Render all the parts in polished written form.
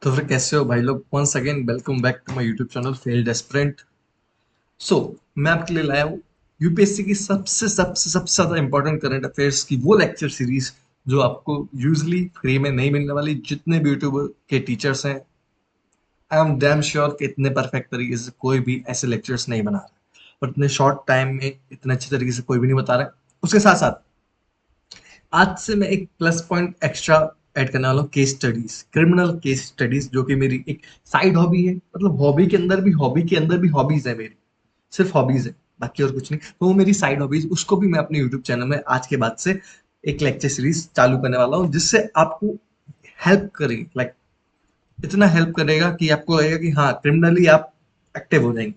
तो फिर कैसे हो भाई लोग? Once again welcome back to my YouTube channel failed aspirant. So मैं आपके लिए लाया हूँ यूपीएससी की सबसे ज्यादा इंपॉर्टेंट करंट अफेयर्स की वो लेक्चर सीरीज जो आपको यूजली फ्री में नहीं मिलने वाली। जितने भी यूट्यूबर के टीचर्स हैं, आई एम डैम श्योर कि इतने परफेक्ट तरीके से कोई भी ऐसे लेक्चर्स नहीं बना रहा और इतने शॉर्ट टाइम में इतने अच्छे तरीके से कोई भी नहीं बता रहा है। उसके साथ साथ आज से मैं एक प्लस पॉइंट एक्स्ट्रा ऐड करने वाला हूँ, case studies, criminal case studies, जो कि मेरी एक साइड हॉबी है। मतलब हॉबी के अंदर भी हॉबीज है मेरी, सिर्फ हॉबीज है, बाकी और कुछ नहीं। तो वो मेरी साइड हॉबीज, उसको भी मैं अपने यूट्यूब चैनल में आज के बाद से एक लेक्चर सीरीज चालू करने वाला हूँ, जिससे आपको हेल्प करेगी। लाइक इतना हेल्प करेगा कि आपको लगेगा कि हाँ, क्रिमिनली आप एक्टिव हो जाएंगे।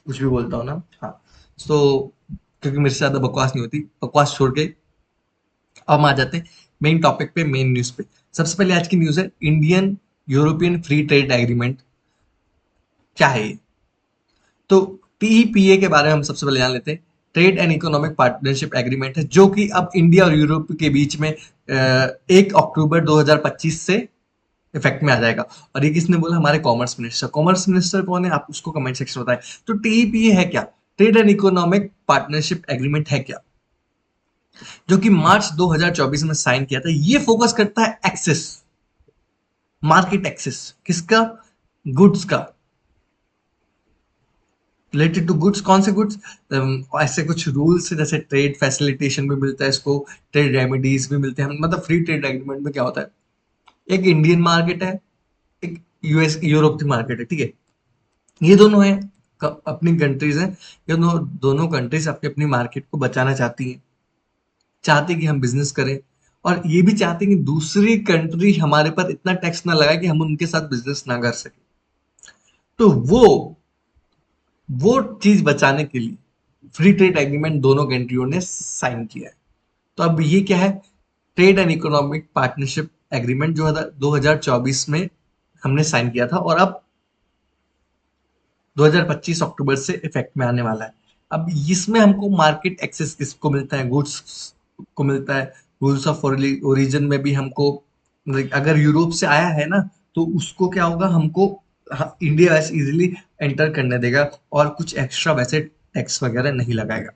कुछ भी बोलता हूँ ना। हाँ। तो क्योंकि मेरे से ज्यादा बकवास नहीं होती, बकवास छोड़ के अब हम आ जाते हैं मेन टॉपिक पे, मेन न्यूज पे। सबसे पहले आज की न्यूज है Indian European free trade agreement. क्या है ये? तो टीईपीए के बारे में हम सबसे पहले जान लेते हैं। Trade and economic partnership agreement है, जो कि अब इंडिया और यूरोप के बीच में 1 अक्टूबर 2025 से इफेक्ट में आ जाएगा। और ये किसने बोला? हमारे कॉमर्स मिनिस्टर। कॉमर्स मिनिस्टर कौन है, आप उसको कमेंट सेक्शन में बताएं। तो टीईपीए है क्या? Trade and economic partnership agreement है क्या? जो कि मार्च 2024 में साइन किया था। ये फोकस करता है एक्सेस, मार्केट एक्सेस। किसका? गुड्स का। Related to goods. कौन से गुड्स? ऐसे कुछ रूल्स, जैसे ट्रेड फैसिलिटेशन भी मिलता है इसको, ट्रेड रेमेडीज भी मिलते हैं। मतलब फ्री ट्रेड एग्रीमेंट में क्या होता है, एक इंडियन मार्केट है, एक यूएस यूरोप की मार्केट है, ठीक है। ये दोनों है, अपनी कंट्रीज हैं। ये दोनों दोनों कंट्रीज अपनी अपनी मार्केट को बचाना चाहती हैं, चाहते कि हम बिजनेस करें, और ये भी चाहते हैं कि दूसरी कंट्री हमारे पर इतना टैक्स ना लगाए कि हम उनके साथ बिजनेस ना कर सके। तो वो चीज बचाने के लिए फ्री ट्रेड एग्रीमेंट दोनों कंट्रियों ने साइन किया है। तो अब ये क्या है? Trade and economic partnership agreement जो 2024 में हमने साइन किया था, और अब 2025 अक्टूबर से इफेक्ट में आने वाला है। अब इसमें हमको मार्केट एक्सेस किसको मिलता है? गुड्स को मिलता है। रूल्स ऑफ ओरिजिन में भी हमको, like, अगर यूरोप से आया है ना, तो उसको क्या होगा, हमको इंडिया ऐसे इजिली एंटर करने देगा, और कुछ एक्स्ट्रा वैसे टैक्स वगैरह नहीं लगाएगा।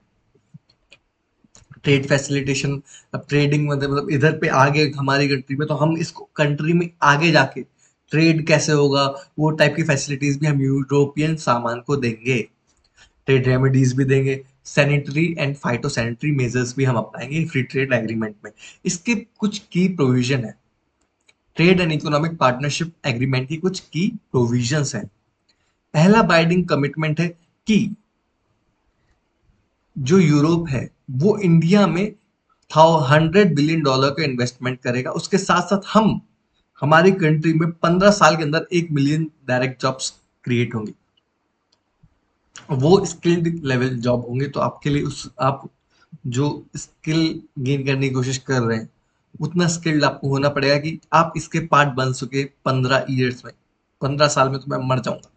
ट्रेड फैसिलिटेशन, अब ट्रेडिंग मतलब इधर पे आगे हमारी कंट्री में, तो हम इसको कंट्री में आगे जाके ट्रेड कैसे होगा, वो टाइप की फैसिलिटीज भी हम यूरोपियन सामान को देंगे। ट्रेड रेमेडीज भी देंगे, sanitary and phyto sanitary measures भी हम अपनाएंगे फ्री ट्रेड एग्रीमेंट में। इसके कुछ की प्रोविजन है, trade and economic partnership agreement की कुछ की प्रोविजंस है। पहला बाइंडिंग कमिटमेंट है कि जो यूरोप है वो इंडिया में 100 बिलियन डॉलर का इन्वेस्टमेंट करेगा। उसके साथ साथ हम, हमारी कंट्री में 15 साल के अंदर 1 मिलियन डायरेक्ट जॉब्स क्रिएट होंगी। वो स्किल्ड लेवल जॉब होंगे। तो आपके लिए, उस आप जो स्किल गेन करने की कोशिश कर रहे हैं, उतना स्किल्ड आपको होना पड़ेगा कि आप इसके पार्ट बन सके 15 ईयर्स में। 15 साल में तो मैं मर जाऊंगा।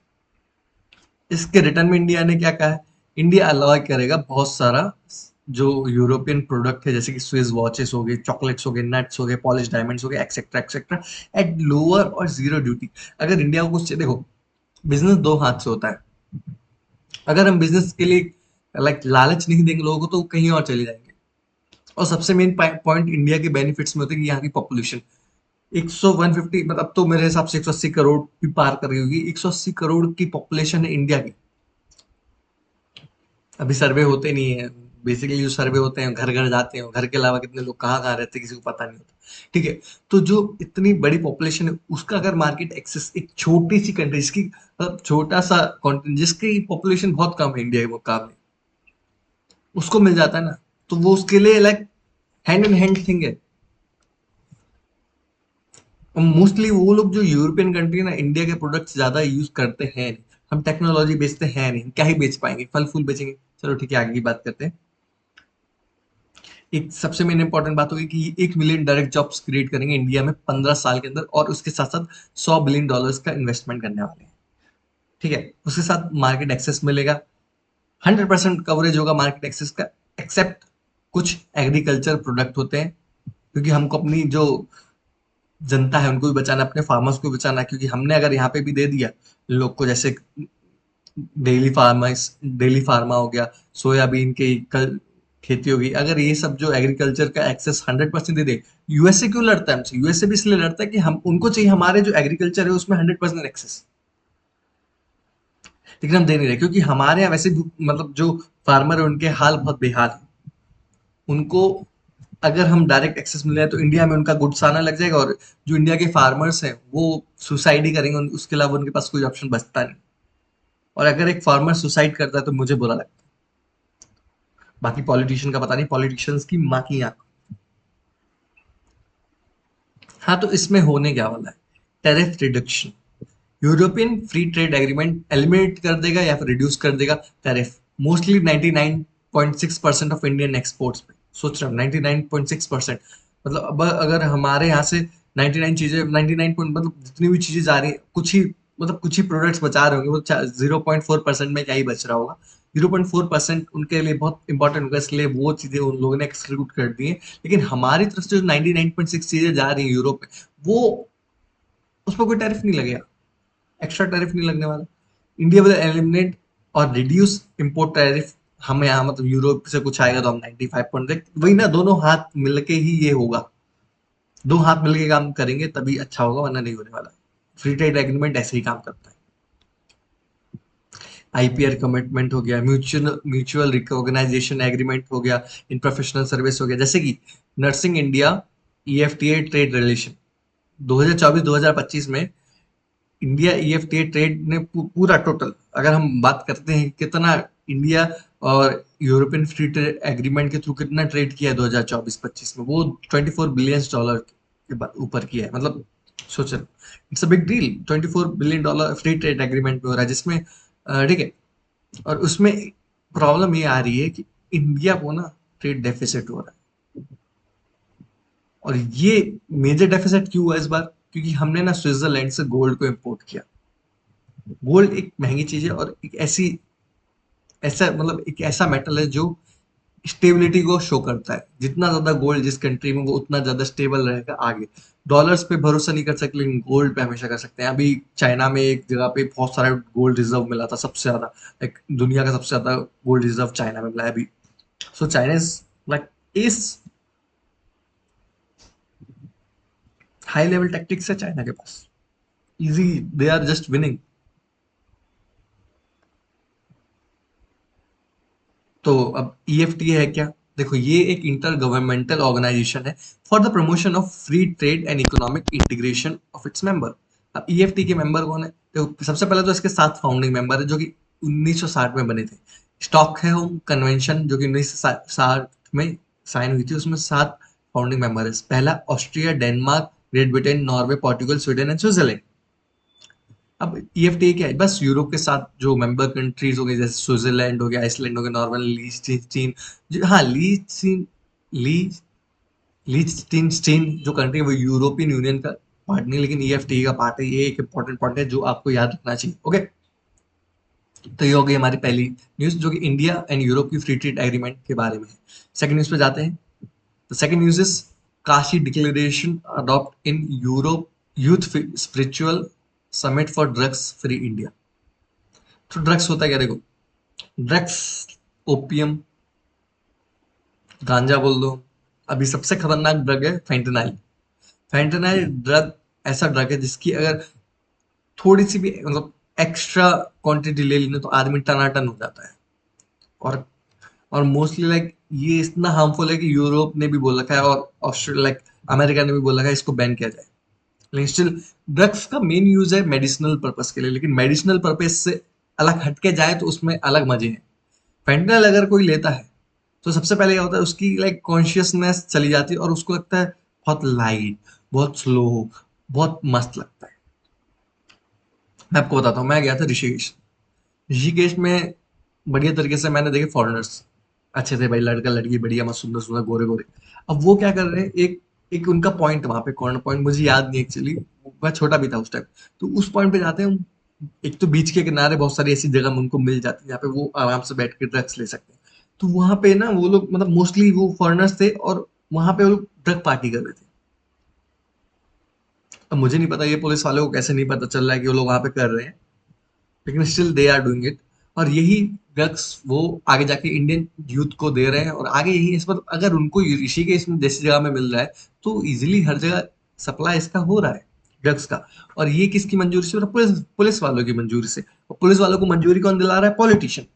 इसके रिटर्न में इंडिया ने क्या कहा है? इंडिया अलाउ करेगा बहुत सारा जो यूरोपियन प्रोडक्ट है, जैसे कि स्विस वॉचेस हो गए, चॉकलेट्स हो गए, नट्स हो गए, पॉलिश डायमंड्स हो गए, एक्सेट्रा एक्सेट्रा, एट लोअर और जीरो ड्यूटी। अगर इंडिया को कुछ, देखो, बिजनेस दो हाथ से होता है। अगर हम बिजनेस के लिए लाइक लालच नहीं देंगे लोगों को, तो वो कहीं और चले जाएंगे। और सबसे मेन पॉइंट इंडिया के बेनिफिट्स में होता है कि यहाँ की पॉपुलेशन 150, मतलब अब तो मेरे हिसाब से 180 करोड़ भी पार कर रही होगी। 180 करोड़ की पॉपुलेशन है इंडिया की। अभी सर्वे होते नहीं है। बेसिकली जो सर्वे होते हैं, घर घर जाते हैं, घर के अलावा कितने लोग कहाँ कहाँ रहते हैं किसी को पता नहीं होता, ठीक है। तो जो इतनी बड़ी पॉपुलेशन है, उसका अगर मार्केट एक्सेस एक छोटी सी कंट्री, जिसकी मतलब छोटा सा कॉन्टिनेंट, जिसकी पॉपुलेशन बहुत कम है इंडिया के मुकाबले, उसको मिल जाता है ना, तो वो उसके लिए like hand in hand thing है। मोस्टली वो लोग जो यूरोपियन कंट्री है ना, इंडिया के प्रोडक्ट्स ज्यादा यूज करते हैं नहीं। हम टेक्नोलॉजी बेचते हैं नहीं, क्या ही बेच पाएंगे, फल फूल बेचेंगे। चलो ठीक है, आगे की बात करते हैं। एक सबसे मेन इंपॉर्टेंट बात होगी कि 1 मिलियन डायरेक्ट जॉब्स क्रिएट करेंगे इंडिया में 15 साल के अंदर, और उसके साथ साथ 100 बिलियन डॉलर्स का इन्वेस्टमेंट करने वाले हैं, ठीक है। उसके साथ मार्केट एक्सेस मिलेगा, 100% कवरेज होगा मार्केट एक्सेस का, एक्सेप्ट कुछ एग्रीकल्चर प्रोडक्ट होते हैं, क्योंकि हमको अपनी जो जनता है उनको भी बचाना है, अपने फार्मर्स को भी बचाना है, क्योंकि हमने अगर यहाँ पे भी दे दिया लोग को, जैसे डेली फार्मा हो गया, सोयाबीन की कल खेती होगी, अगर ये सब जो एग्रीकल्चर का एक्सेस 100% दे दे। यूएसए क्यों लड़ता है हमसे? यूएसए भी इसलिए लड़ता है कि हम उनको चाहिए हमारे जो एग्रीकल्चर है उसमें 100% एक्सेस, लेकिन हम दे नहीं रहे, क्योंकि हमारे यहाँ वैसे भी मतलब जो फार्मर है उनके हाल बहुत बेहाल है। उनको अगर हम डायरेक्ट एक्सेस मिल जाए तो इंडिया में उनका गुड्स आना लग जाएगा, और जो इंडिया के फार्मर्स हैं वो सुसाइड ही करेंगे, उसके अलावा उनके पास कोई ऑप्शन बचता नहीं। और अगर एक फार्मर सुसाइड करता है तो मुझे बुरा लगता है। बाकी पॉलिटिशियन का पता नहीं, पॉलिटिशियंस की माँ की आंख। हाँ, तो इसमें होने क्या वाला है? Tariff reduction. European free trade agreement eliminate कर देगा या फिर रिड्यूस कर देगा tariff, mostly 99.6% of Indian exports पे। सोच रहे हो 99.6%, मतलब अब अगर हमारे यहाँ से 99 चीजें 99 मतलब जितनी भी चीजें जा रही है, कुछ ही मतलब कुछ ही प्रोडक्ट्स बचा रहे होंगे, वो 0.4% में क्या ही बच रहा होगा। 0.4% उनके लिए बहुत इंपॉर्टेंट होगा, इसलिए वो चीजें उन लोगों ने एक्सक्लूड कर दी है। लेकिन हमारी तरफ से जो 99.6 चीजें जा रही हैं यूरोप में, वो उस पर कोई टैरिफ नहीं लगेगा, एक्स्ट्रा टैरिफ नहीं लगने वाला। इंडिया विल एलिमिनेट और रिड्यूस इंपोर्ट टैरिफ। हम यहाँ मतलब यूरोप से कुछ आएगा तो हम 95 वही ना, दोनों हाथ मिलके ही ये होगा। दो हाथ मिलके काम करेंगे तभी अच्छा होगा, वरना नहीं होने वाला। फ्री ट्रेड एग्रीमेंट ऐसे ही काम करता है। आईपीआर कमिटमेंट हो गया, म्यूचुअल म्यूचुअल रिकॉग्नाइजेशन एग्रीमेंट हो गया, इन प्रोफेशनल सर्विस हो गया, जैसे कि nursing India EFTA trade relation 2024-2025 में। इंडिया ईएफटीए ट्रेड ने पूरा टोटल, अगर हम बात करते हैं कितना इंडिया और यूरोपियन फ्री ट्रेड एग्रीमेंट के थ्रू कितना ट्रेड किया है 2024-25 में, वो $24 बिलियन के ऊपर किया है। मतलब सोचो, it's a big deal. $24 billion free trade agreement में हो रहा है, जिसमें ठीक है। और उसमें प्रॉब्लम ये आ रही है कि इंडिया को ना ट्रेड डेफिसिट हो रहा है। और ये मेजर डेफिसिट क्यों हुआ इस बार? क्योंकि हमने ना स्विट्जरलैंड से गोल्ड को इम्पोर्ट किया। गोल्ड एक महंगी चीज है, और एक ऐसा मतलब एक ऐसा मेटल है जो स्टेबिलिटी को शो करता है। जितना ज्यादा गोल्ड जिस कंट्री में, वो उतना ज्यादा स्टेबल रहेगा आगे। डॉलर्स पे भरोसा नहीं कर सकते, लेकिन गोल्ड पे हमेशा कर सकते हैं। अभी चाइना में एक जगह पे बहुत सारा गोल्ड रिजर्व मिला था, सबसे ज्यादा, एक दुनिया का सबसे ज्यादा गोल्ड रिजर्व चाइना में मिला है अभी। सो चाइना इज लाइक इस हाई लेवल टैक्टिक्स है चाइना के पास। Easy, they are just winning. तो अब ईएफटी है क्या? देखो, ये एक इंटर गवर्नमेंटल ऑर्गेनाइजेशन है for the promotion of free trade and economic integration of its member. अब ईएफटी के मेंबर कौन है? तो सबसे पहले तो इसके 7 फाउंडिंग मेंबर है, जो कि 1960 में बने थे। स्टॉकहोम कन्वेंशन जो कि 1960 में साइन हुई थी, उसमें 7 फाउंडिंग मेंबर है। पहला Austria, Denmark, great Britain, Norway, Portugal, Sweden and Switzerland. अब ईएफटीए क्या है? बस यूरोप के साथ जो मेंबर कंट्रीज हो गए, जैसे स्विट्जरलैंड हो गया, आइसलैंड हो गया, नॉर्वे, लीचटेनस्टीन। हाँ, ली लीचटेनस्टीन जो कंट्री है वो यूरोपियन यूनियन का पार्ट नहीं, लेकिन ईएफटीए का पार्ट है। ये एक इंपॉर्टेंट पॉइंट है जो आपको याद रखना चाहिए। ओके, तो ये हो गई हमारी पहली न्यूज, जो कि इंडिया एंड यूरोप की फ्री ट्रेड एग्रीमेंट के बारे में है। सेकंड न्यूज पे जाते हैं। The second news is Kashi declaration adopt in Europe youth spiritual summit for drugs free India. तो ड्रग्स होता है क्या? देखो, ड्रग्स, ओपियम, गांजा बोल दो। अभी सबसे खतरनाक ड्रग है फेंटेनाइल। फेंटेनाइल ड्रग ऐसा ड्रग है जिसकी अगर थोड़ी सी भी मतलब एक्स्ट्रा क्वांटिटी ले लेना तो आदमी टनाटन हो जाता है। और और मोस्टली लाइक ये इतना हार्मफुल है कि यूरोप ने भी बोल रखा है, और ऑस्ट्रेलिया लाइक अमेरिका ने भी बोल रखा है इसको बैन किया जाए। लेकिन स्टिल ड्रग्स का मेन यूज है मेडिसिनल पर्पस के लिए, लेकिन मेडिसिनल पर्पस से अलग हटके जाए तो उसमें अलग मजे हैं। फेंटेनल अगर कोई लेता है तो सबसे पहले क्या होता है, उसकी लाइक कॉन्शियसनेस चली जाती है, और उसको लगता है बहुत लाइट, बहुत स्लो, बहुत मस्त लगता है। मैं आपको बताता हूँ, मैं गया था ऋषिकेश। ऋषिकेश में बढ़िया तरीके से मैंने देखे फॉरेनर्स, अच्छे थे भाई, लड़का लड़की बढ़िया मस्त, सुंदर सुंदर, गोरे गोरे। अब वो क्या कर रहे हैं, एक एक उनका पॉइंट वहां पे, कॉर्नर पॉइंट मुझे याद नहीं एक्चुअली, मैं छोटा भी था उस टाइम। तो उस पॉइंट पे जाते हैं। एक तो बीच के किनारे बहुत सारी ऐसी जगह उनको मिल जाती है जहाँ पे वो आराम से बैठ के ड्रग्स ले सकते हैं। तो वहां पे ना वो लोग मतलब मोस्टली वो फॉरेनर्स थे, और वहां पे वो लोग ड्रग पार्टी कर रहे थे। अब मुझे नहीं पता ये पुलिस वालों को कैसे नहीं पता चल रहा है कि वो लोग वहां पे कर रहे हैं, लेकिन still they are doing it. और यही ड्रग्स वो आगे जाके इंडियन यूथ को दे रहे हैं, और आगे यही इस पर अगर उनको ऋषिकेश में जैसी जगह में मिल रहा है तो इजीली हर जगह सप्लाई इसका हो रहा है ड्रग्स का। और ये किसकी मंजूरी से हो रहा है? पुलिस पुलिस वालों की मंजूरी से। और पुलिस वालों को मंजूरी कौन दिला रहा है? पॉलिटिशियन।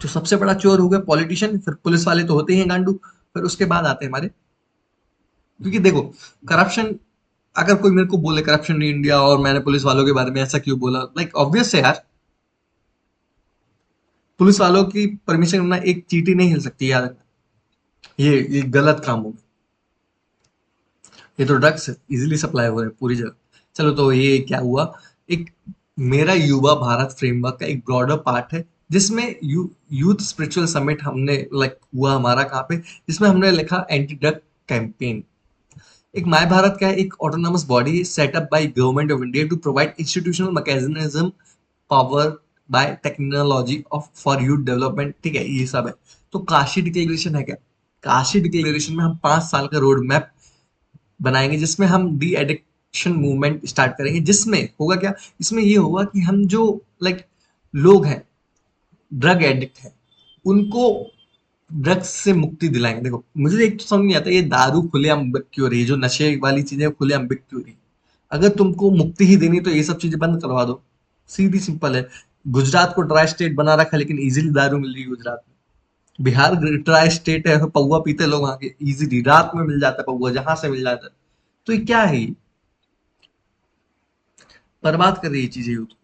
जो सबसे बड़ा चोर हो गया पॉलिटिशियन, फिर पुलिस वाले तो होते ही हैं गांडू, फिर उसके बाद आते हैं हमारे। क्योंकि देखो, करप्शन, अगर कोई मेरे को बोले करप्शन इन इंडिया और मैंने पुलिस वालों के बारे में ऐसा क्यों बोला, लाइक ऑब्वियस है यार, पुलिस वालों की परमिशन बिना एक चींटी नहीं हिल सकती यार। ये गलत काम हो गया। ये तो ड्रग्स इजीली सप्लाई हो रहे हैं पूरी जगह। चलो, तो ये क्या हुआ, एक मेरा युवा भारत फ्रेमवर्क का एक ब्रॉडर पार्ट है, जिसमें यूथ स्पिरिचुअल समिट हमने लाइक हुआ हमारा कहाँ पे, जिसमें हमने लिखा एंटी ड्रग कैंपेन। एक माय भारत का एक autonomous body set up by government of India to provide institutional mechanism power by technology of for youth development. ठीक है, ये सब है। तो काशी डिक्लेरेशन है क्या? काशी डिक्लेरेशन में हम 5 साल का रोड मैप बनाएंगे, जिसमें हम डी एडिक्शन मूवमेंट स्टार्ट करेंगे। जिसमें होगा क्या, इसमें ये होगा कि हम जो लाइक लोग हैं, ड्रग एडिक्ट हैं, उनको ड्रग्स से मुक्ति दिलाएंगे। देखो, मुझे एक तो समझ नहीं आता, ये दारू खुलेआम बिक क्यों रही है? जो नशे वाली चीजें खुलेआम बिक क्यों रही? अगर तुमको मुक्ति ही देनी तो ये सब चीजें बंद करवा दो। सीधी सिंपल है। गुजरात को ड्राई स्टेट बना रखा है, लेकिन इजीली दारू मिल रही है गुजरात में। बिहार ड्राई स्टेट है, पौवा पीते लोग वहां के, इजीली रात में मिल जाता है पौवा, जहां से मिल जाता है। तो ये क्या है? ये बर्बाद कर रही है चीजें यूथ को।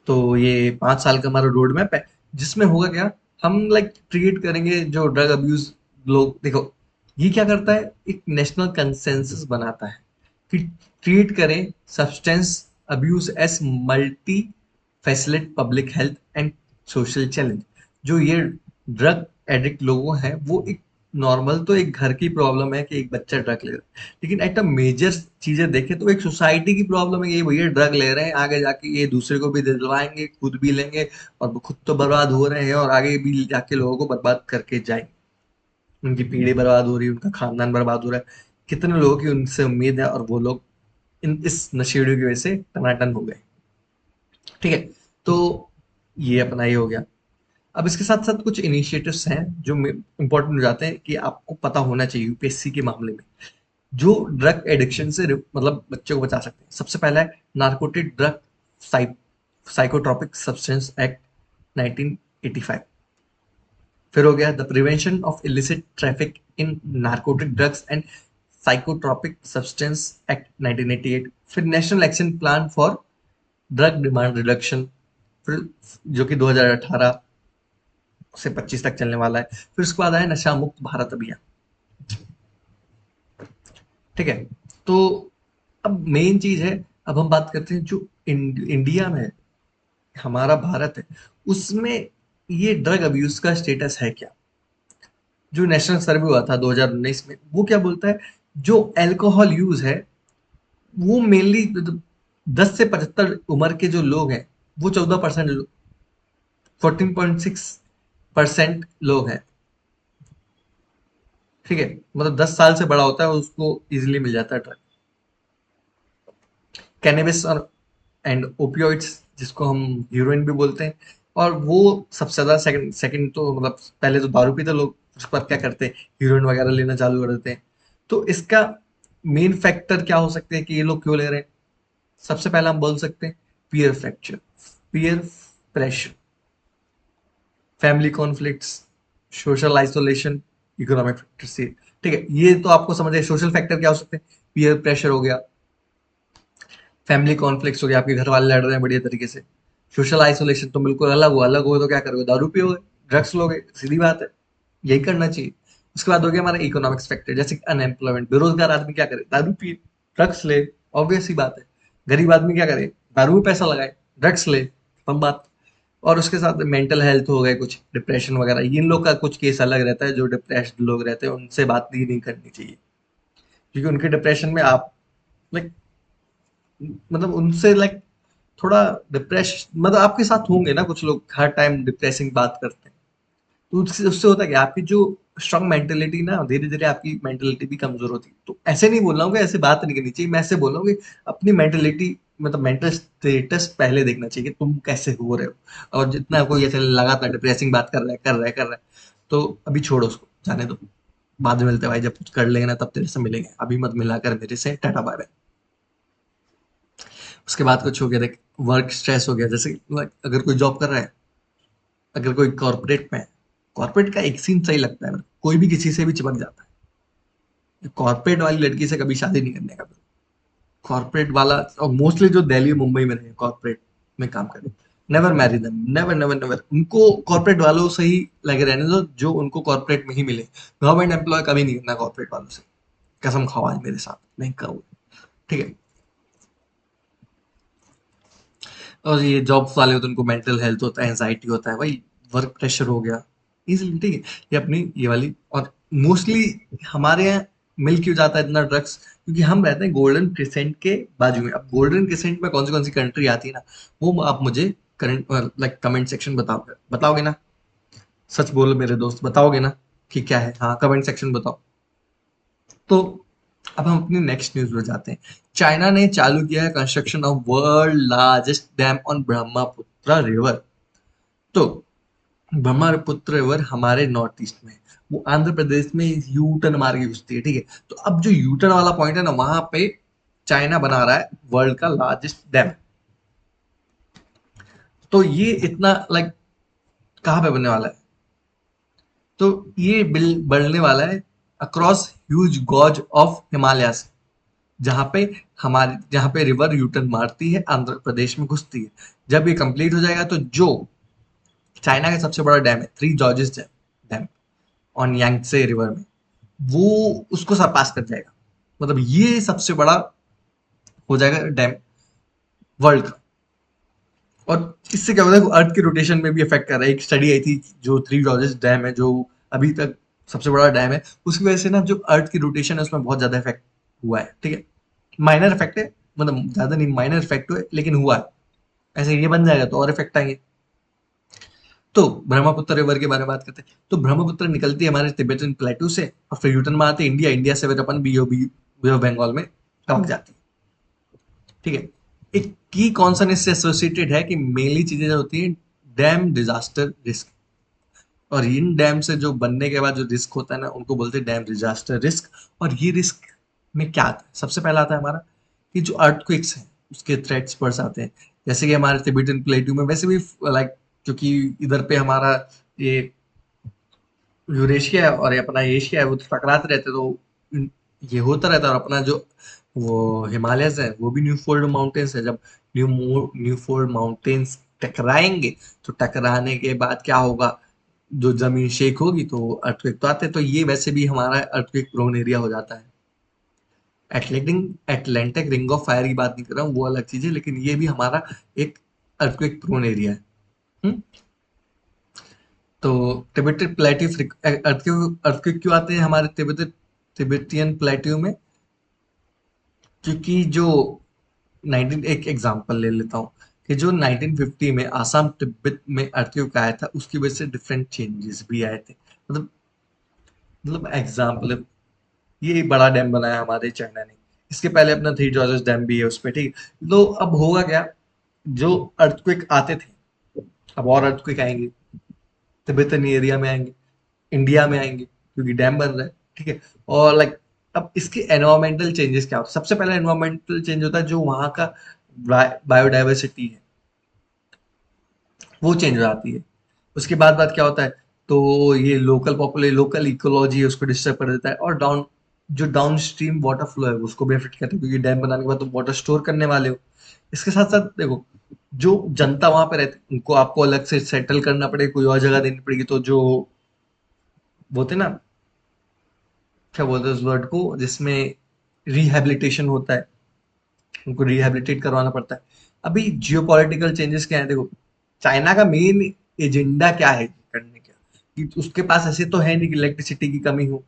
तो ये 5 साल का हमारा रोड मैप है, जिसमें होगा क्या, हम लाइक क्रिएट करेंगे जो ड्रग अब्यूज लोग। देखो, ये क्या करता है, एक नेशनल कंसेंसस बनाता है कि ट्रीट करें substance abuse as multifaceted public health and social challenge. जो ये ड्रग एडिक्ट लोगों हैं, वो एक नॉर्मल तो एक घर की प्रॉब्लम है कि एक बच्चा ड्रग ले रहा है, लेकिन एट अ मेजर चीजें देखें तो एक सोसाइटी की प्रॉब्लम है। ये भैया ड्रग ले रहे हैं, आगे जाके ये दूसरे को भी दिलवाएंगे, खुद भी लेंगे, और खुद तो बर्बाद हो रहे हैं और आगे भी जाके लोगों को बर्बाद करके जाएंगे। उनकी पीढ़ी बर्बाद हो रही है, उनका खानदान बर्बाद हो रहा है। कितने लोगों की उनसे उम्मीद है और वो लोग इन इस नशेड़ियों की वजह से टनाटन हो गए। ठीक है, तो ये अपना ये हो गया। अब इसके साथ साथ कुछ इनिशिएटिव्स हैं जो इंपॉर्टेंट हो जाते हैं कि आपको पता होना चाहिए यूपीएससी के मामले में, जो ड्रग एडिक्शन से मतलब बच्चे को बचा सकते हैं। सबसे पहला है narcotic drug psychotropic substance act 1985। फिर हो गया the prevention of illicit traffic in narcotic drugs and psychotropic substance act 1988। फिर national action plan for drug demand reduction, फिर जो कि 2018 से 25 तक चलने वाला है। फिर उसके बाद आया नशा मुक्त भारत अभियान। ठीक है, तो अब मेन चीज है, अब हम बात करते हैं जो इंडिया में है, हमारा भारत है, उसमें ये ड्रग अब्यूज का स्टेटस है क्या? जो नेशनल सर्वे हुआ था 2019 में, वो क्या बोलता है, जो अल्कोहल यूज है वो मेनली 10 से 75 उम्र के जो लोग हैं, वो 14%, 14.6% लोग हैं। ठीक है, मतलब 10 साल से बड़ा होता है उसको इजिली मिल जाता है ड्रग। कैनबिस और एंड ओपियोइड्स, जिसको हम हीरोइन भी बोलते हैं, और वो सबसे ज्यादा सेकंड सेकंड तो मतलब पहले तो दारू पीते लोग, उसके बाद क्या करते हैं, हीरोइन वगैरह लेना चालू कर देते हैं। तो इसका मेन फैक्टर क्या हो सकते हैं कि ये लोग क्यों ले रहे हैं? सबसे पहला हम बोल सकते हैं peer fracture, peer pressure, family conflicts, social isolation, economic factor से। ठीक है, ये तो आपको समझ है। सोशल फैक्टर क्या हो सकते हैं? पीयर प्रेशर हो गया, फैमिली कॉन्फ्लिक्ट्स हो गया, आपके घर वाले लड़ रहे हैं बढ़िया तरीके से। सोशल आइसोलेशन तो बिल्कुल अलग हुआ, अलग हो तो क्या करोगे, दारू पियोगे, ड्रग्स लोगे, सीधी बात है, यही करना चाहिए। उसके बाद हो गया हमारा इकोनॉमिक्स फैक्टर, जैसे अनएम्प्लॉयमेंट, बेरोजगार आदमी क्या करे, दारू पिए, ड्रग्स ले, ऑब्वियस ही बात है। गरीब आदमी क्या करे, दारू में पैसा लगाए, ड्रग्स ले, हम बात। और उसके साथ मेंटल हेल्थ हो गए, कुछ डिप्रेशन वगैरह, इन लोग का कुछ केस अलग रहता है। जो डिप्रेस्ड लोग रहते हैं उनसे बात ही नहीं करनी चाहिए, क्योंकि उनके डिप्रेशन में आप लाइक मतलब उनसे लाइक थोड़ा डिप्रेश, मतलब आपके साथ होंगे ना कुछ लोग हर टाइम डिप्रेसिंग बात करते हैं, तो उससे उससे होता है कि आपकी जो स्ट्रांग मेंटेलिटी ना धीरे धीरे आपकी मेंटेलिटी भी कमजोर होती है। तो ऐसे नहीं बोल रहा हूँ कि ऐसे बात नहीं करनी चाहिए, मैं ऐसे बोल रहा हूँ कि अपनी मेंटेलिटी मतलब मेंटल स्टेटस पहले देखना चाहिए कि तुम कैसे हो रहे हो। और जितना कोई ऐसे लगातार डिप्रेसिंग बात कर रहा है तो अभी छोड़ो उसको, जाने दो। बाद में मिलते हैं भाई, जब कुछ कर लेंगे ना तब तेरे से मिलेंगे, अभी मत मिला कर मेरे से, टाटा बाय बाय। उसके बाद कुछ हो गया देख, वर्क स्ट्रेस हो गया, जैसे like, अगर कोई जॉब कर रहा है, अगर कोई कॉर्पोरेट में है, कॉर्पोरेट का एक सीन सही लगता है मेरे को, कोई भी किसी से भी चिपक जाता है। कॉर्पोरेट वाली लड़की से कभी शादी नहीं करने का। कॉर्पोरेट वाला, और मोस्टली जो दिल्ली मुंबई में रहे कॉर्पोरेट में काम करे, never marry them, never never never. उनको कॉर्पोरेट वालों से ही लगे रहने दो जो उनको कॉर्पोरेट में ही मिले। गवर्नमेंट एम्प्लॉय कभी नहीं करना कॉर्पोरेट वालों से, कसम खाओ आज मेरे साथ नहीं करो, ठीक है। और ये जॉब्स वाले होते हैं उनको मेंटल हेल्थ होता है, एंजाइटी होता है भाई, वर्क प्रेशर हो गया इजीली, ठीक है। ये अपनी ये वाली, और मोस्टली हमारे यहाँ मिल क्यों जाता है इतना ड्रग्स, क्योंकि हम रहते हैं गोल्डन क्रिसेंट के बाजू में। अब गोल्डन क्रिसेंट में कौन सी कंट्री आती है ना, वो आप मुझे करंट लाइक कमेंट सेक्शन बताओगे बताओगे ना, सच बोलो मेरे दोस्त, बताओगे ना कि क्या है, हाँ कमेंट सेक्शन बताओ। तो अब हम अपनी नेक्स्ट न्यूज में जाते हैं। चाइना ने चालू किया है construction of world largest dam on Brahmaputra river. तो ब्रह्मपुत्र रिवर हमारे नॉर्थ ईस्ट में है। वो आंध्र प्रदेश में यू टर्न मार के घुसती है, ठीक है। तो अब जो यू टर्न वाला पॉइंट है ना, वहां पे चाइना बना रहा है वर्ल्ड का लार्जेस्ट डैम। तो ये इतना लाइक कहाँ पे बनने वाला है, तो ये बिल बढ़ने वाला है across huge gorge of Himalayas, जहाँ पे जहाँ पे रिवर यूटर्न मारती है, आंध्र प्रदेश में घुसती है। जब ये कंप्लीट हो जाएगा तो जो चाइना का सबसे बड़ा डैम है, three George's dam on यांगसे river में, वो उसको सरपास कर जाएगा। मतलब ये सबसे बड़ा हो जाएगा डैम वर्ल्ड का। और इससे क्या होता है, अर्थ की रोटेशन में भी इफेक्ट कर रहा है। एक स्टडी आई थी, जो थ्री जॉर्जेस डैम है जो अभी तक सबसे बड़ा डैम है, उसकी वजह से ना जो अर्थ की रोटेशन है उसमें बहुत ज्यादा इफेक्ट हुआ है, ठीक है। माइनर इफेक्ट है, मतलब ज्यादा नहीं, माइनर इफेक्ट हुआ है लेकिन हुआ है। ऐसे ये बन जाएगा तो और इफेक्ट आएंगे। तो ब्रह्मपुत्र रिवर के बारे में बात करते हैं। तो ब्रह्मपुत्र निकलती है हमारे तिब्बतन प्लेटू से, और फिर यूटर्न में आती है इंडिया, इंडिया से फिर अपन बी ऑफ बंगाल में टपक जाती है, ठीक है। एक की कौन सा इससे एसोसिएटेड है कि मेनली चीजें जो होती हैं, डैम डिजास्टर रिस्क। और इन डैम से जो बनने के बाद जो रिस्क होता है ना, उनको बोलते हैं डैम डिजास्टर रिस्क। और ये रिस्क में क्या आता है, सबसे पहला आता है हमारा कि जो अर्थक्वेक्स हैं उसके थ्रेट्स बढ़ जाते हैं। जैसे कि हमारे तिब्बतन प्लेटू में वैसे भी लाइक, क्योंकि इधर पे हमारा ये यूरेशिया है और ये अपना एशिया है, वो तो टकराते रहते, तो ये होता रहता है। और अपना जो वो हिमालयस है वो भी न्यू फोल्ड माउंटेन्स है, जब न्यू फोल्ड माउंटेन्स टकराएंगे तो टकराने के बाद क्या होगा, जो जमीन शेक होगी तो अर्थक्वेक तो आते हैं। तो ये वैसे भी हमारा अर्थक्वेक प्रोन एरिया हो जाता है। एटलांटिक रिंग ऑफ फायर की बात नहीं कर रहा हूँ, वो अलग चीज है, लेकिन ये भी हमारा एक अर्थक्वेक प्रोन एरिया है। हम्म? तो तिब्बतन प्लेट्यू अर्थक्वेक क्यों आते हैं हमारे तिब्बतियन प्लेट्यू में, क्योंकि जो 19 एक एग्जांपल ले लेता हूँ कि जो 1950 में आसाम तिब्बत में अर्थक्वेक आया था, उसकी वजह से डिफरेंट चेंजेस भी आए थे। एग्जाम्पल, ये बड़ा डैम बनाया हमारे चाइना ने, इसके पहले अपना थ्री जॉर्जेस डैम भी है उस पे, ठीक है। तो अब होगा क्या, जो अर्थक्वेक आते थे, अब और अर्थक्वेक आएंगे, तिब्बतन एरिया में आएंगे, इंडिया में आएंगे, क्योंकि डैम बन रहा है, ठीक है। और लाइक अब इसके एनवायरमेंटल चेंजेस क्या होता है, सबसे पहले एनवायरमेंटल चेंज होता है जो वहाँ का बायोडाइवर्सिटी है, वो चेंज हो जाती है। उसके बाद क्या होता है, तो ये लोकल इकोलॉजी है उसको डिस्टर्ब कर देता है। और जो डाउन स्ट्रीम वाटर फ्लो है उसको भी अफेक्ट करता है, क्योंकि डैम बनाने के बाद तुम वाटर स्टोर करने वाले हो। इसके साथ साथ देखो, जो जनता वहां पे रहती है उनको आपको अलग से सेटल करना पड़ेगा, कोई और जगह देनी पड़ेगी। तो जो बोलते हैं ना, क्या बोलते हैं उस वर्ड को जिसमें रिहैबिलिटेशन होता है, उनको रिहैबिलिटेट करवाना पड़ता है। अभी जियोपॉलिटिकल चेंजेस क्या है, देखो चाइना का मेन एजेंडा क्या है करने का, कि उसके पास ऐसे तो है नहीं कि इलेक्ट्रिसिटी की कमी हो,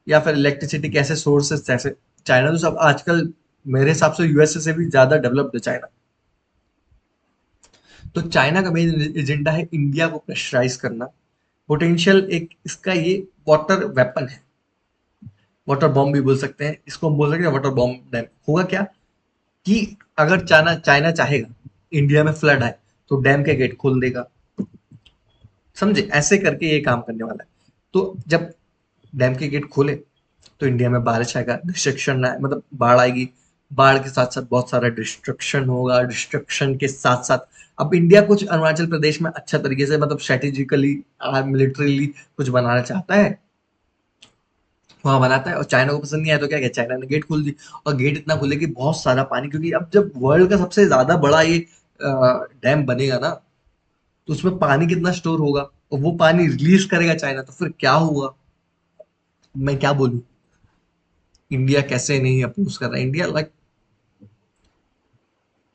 या फिर इलेक्ट्रिसिटी कैसे सोर्सेस, जैसे चाइना तो सब आजकल मेरे हिसाब से यूएसए से भी ज्यादा डेवलप्ड है चाइना। तो चाइना का मेन एजेंडा है इंडिया को प्रेशराइज करना, पोटेंशियल एक इसका ये वाटर वेपन है, वाटर बॉम्ब भी बोल सकते हैं इसको, हम बोल सकते हैं वाटर बॉम्ब डैम। होगा क्या कि अगर चाइना चाइना चाहेगा इंडिया में फ्लड आए तो डैम के गेट खोल देगा, समझे? ऐसे करके ये काम करने वाला है। तो जब डैम के गेट खोले तो इंडिया में बारिश आएगा, डिस्ट्रक्शन मतलब बाढ़ आएगी, बाढ़ के साथ साथ बहुत सारा डिस्ट्रक्शन होगा, डिस्ट्रक्शन के साथ साथ अब इंडिया कुछ अरुणाचल प्रदेश में अच्छा तरीके से मतलब स्ट्रेटेजिकली मिलिट्रीली कुछ बनाना चाहता है, वहां बनाता है, और चाइना को पसंद नहीं आया तो क्या किया, चाइना ने गेट खोल दी। और गेट इतना खोले कि बहुत सारा पानी, क्योंकि अब जब वर्ल्ड का सबसे ज्यादा बड़ा ये डैम बनेगा ना, तो उसमें पानी कितना स्टोर होगा, और वो पानी रिलीज करेगा चाइना, तो फिर क्या हुआ, मैं क्या बोलूं। इंडिया कैसे नहीं अपोज कर रहा है, इंडिया लाइक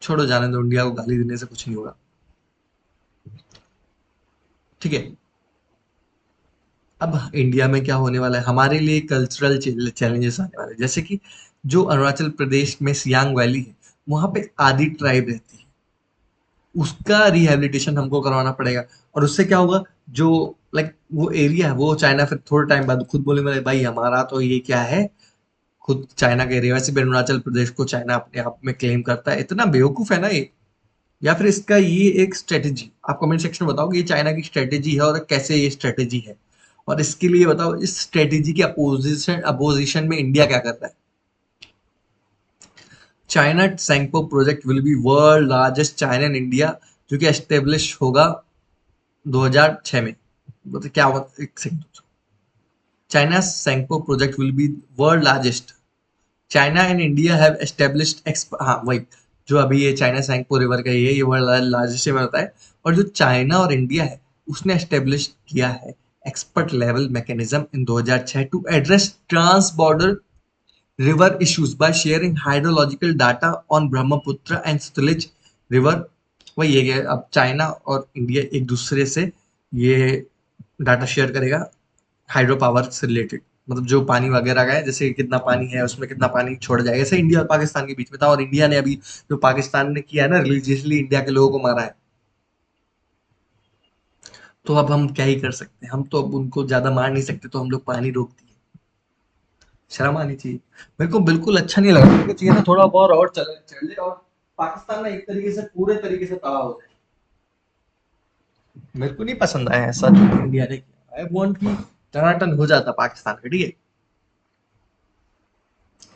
छोड़ो, जाने दो, इंडिया को गाली देने से कुछ नहीं होगा, ठीक है। अब इंडिया में क्या होने वाला है, हमारे लिए कल्चरल चैलेंजेस आने वाले हैं, जैसे कि जो अरुणाचल प्रदेश में सियांग वैली है, वहां पे आदि ट्राइब रहती है, उसका रिहेबिलिटेशन हमको करवाना पड़ेगा। और उससे क्या होगा, जो लाइक वो एरिया है वो चाइना फिर थोड़े टाइम बाद खुद बोलेंगे भाई हमारा तो ये क्या है, खुद चाइना के एरिया, वैसे भी अरुणाचल प्रदेश को चाइना अपने आप में क्लेम करता है, इतना बेवकूफ है ना ये। या फिर इसका ये एक स्ट्रेटेजी, आप कमेंट सेक्शन में बताओ कि ये चाइना की स्ट्रेटेजी है और कैसे ये स्ट्रेटेजी है, और इसके लिए बताओ इस स्ट्रेटेजी के अपोजिशन अपोजिशन में इंडिया क्या कर रहा है। China Tsangpo project will be world largest China in India, जो कि एस्टेब्लिश होगा 2006 में। मतलब क्या हुआ, एक second, China Tsangpo project will be world largest, China and India have established हाँ वही, जो अभी ये चाइना सैंगपो रिवर का ये वर्ल्ड लार्जेस्ट रिवर होता है। और जो चाइना और इंडिया है उसने एस्टेब्लिश किया है expert level mechanism in 2006 to address trans border river issues by sharing hydrological data on Brahmaputra and Sutlej river. वही ये है, अब चाइना और इंडिया एक दूसरे से ये डाटा शेयर करेगा हाइड्रो पावर से रिलेटेड, मतलब जो पानी वगैरह का है, जैसे कितना पानी है उसमें कितना पानी छोड़ जाएगा, जैसे इंडिया और पाकिस्तान के बीच में था, और इंडिया ने अभी जो पाकिस्तान ने किया है ना रिलीजियसली इंडिया के लोगों को मारा है, तो अब हम क्या ही कर सकते हैं, हम तो अब उनको ज्यादा मार नहीं सकते, तो हम लोग पानी रोक दिए। शर्म आनी चाहिए। मेरे को बिल्कुल अच्छा नहीं लगा, मेरे को चाहिए ना थोड़ा बहुत और चले और पाकिस्तान ना एक तरीके से पूरे तरीके से तबाह हो जाए। मेरे को नहीं पसंद आया ऐसा जो इंडिया ने किया, आई वांट कि टनाटन हो जाता पाकिस्तान का, ठीक है।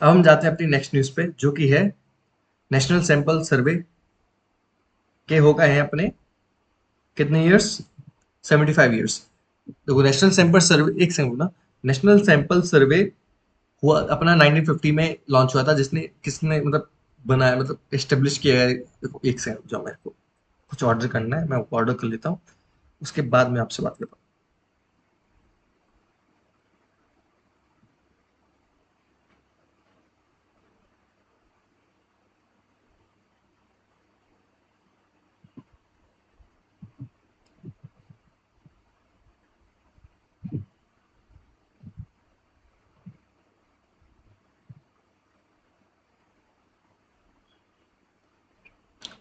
अब हम जाते हैं अपनी नेक्स्ट न्यूज पे, जो कि है नेशनल सैंपल सर्वे के हो गए हैं अपने कितने इयर्स, 75 ईयर्स। देखो नेशनल सैंपल सर्वे, एक सेकंड ना, नेशनल सैंपल सर्वे हुआ अपना 1950 में लॉन्च हुआ था, जिसने किसने मतलब बनाया, मतलब एस्टेब्लिश किया है। देखो एक सेकंड, जो मेरे को कुछ ऑर्डर करना है, मैं ऑर्डर कर लेता हूँ, उसके बाद मैं आपसे बात करता हूँ।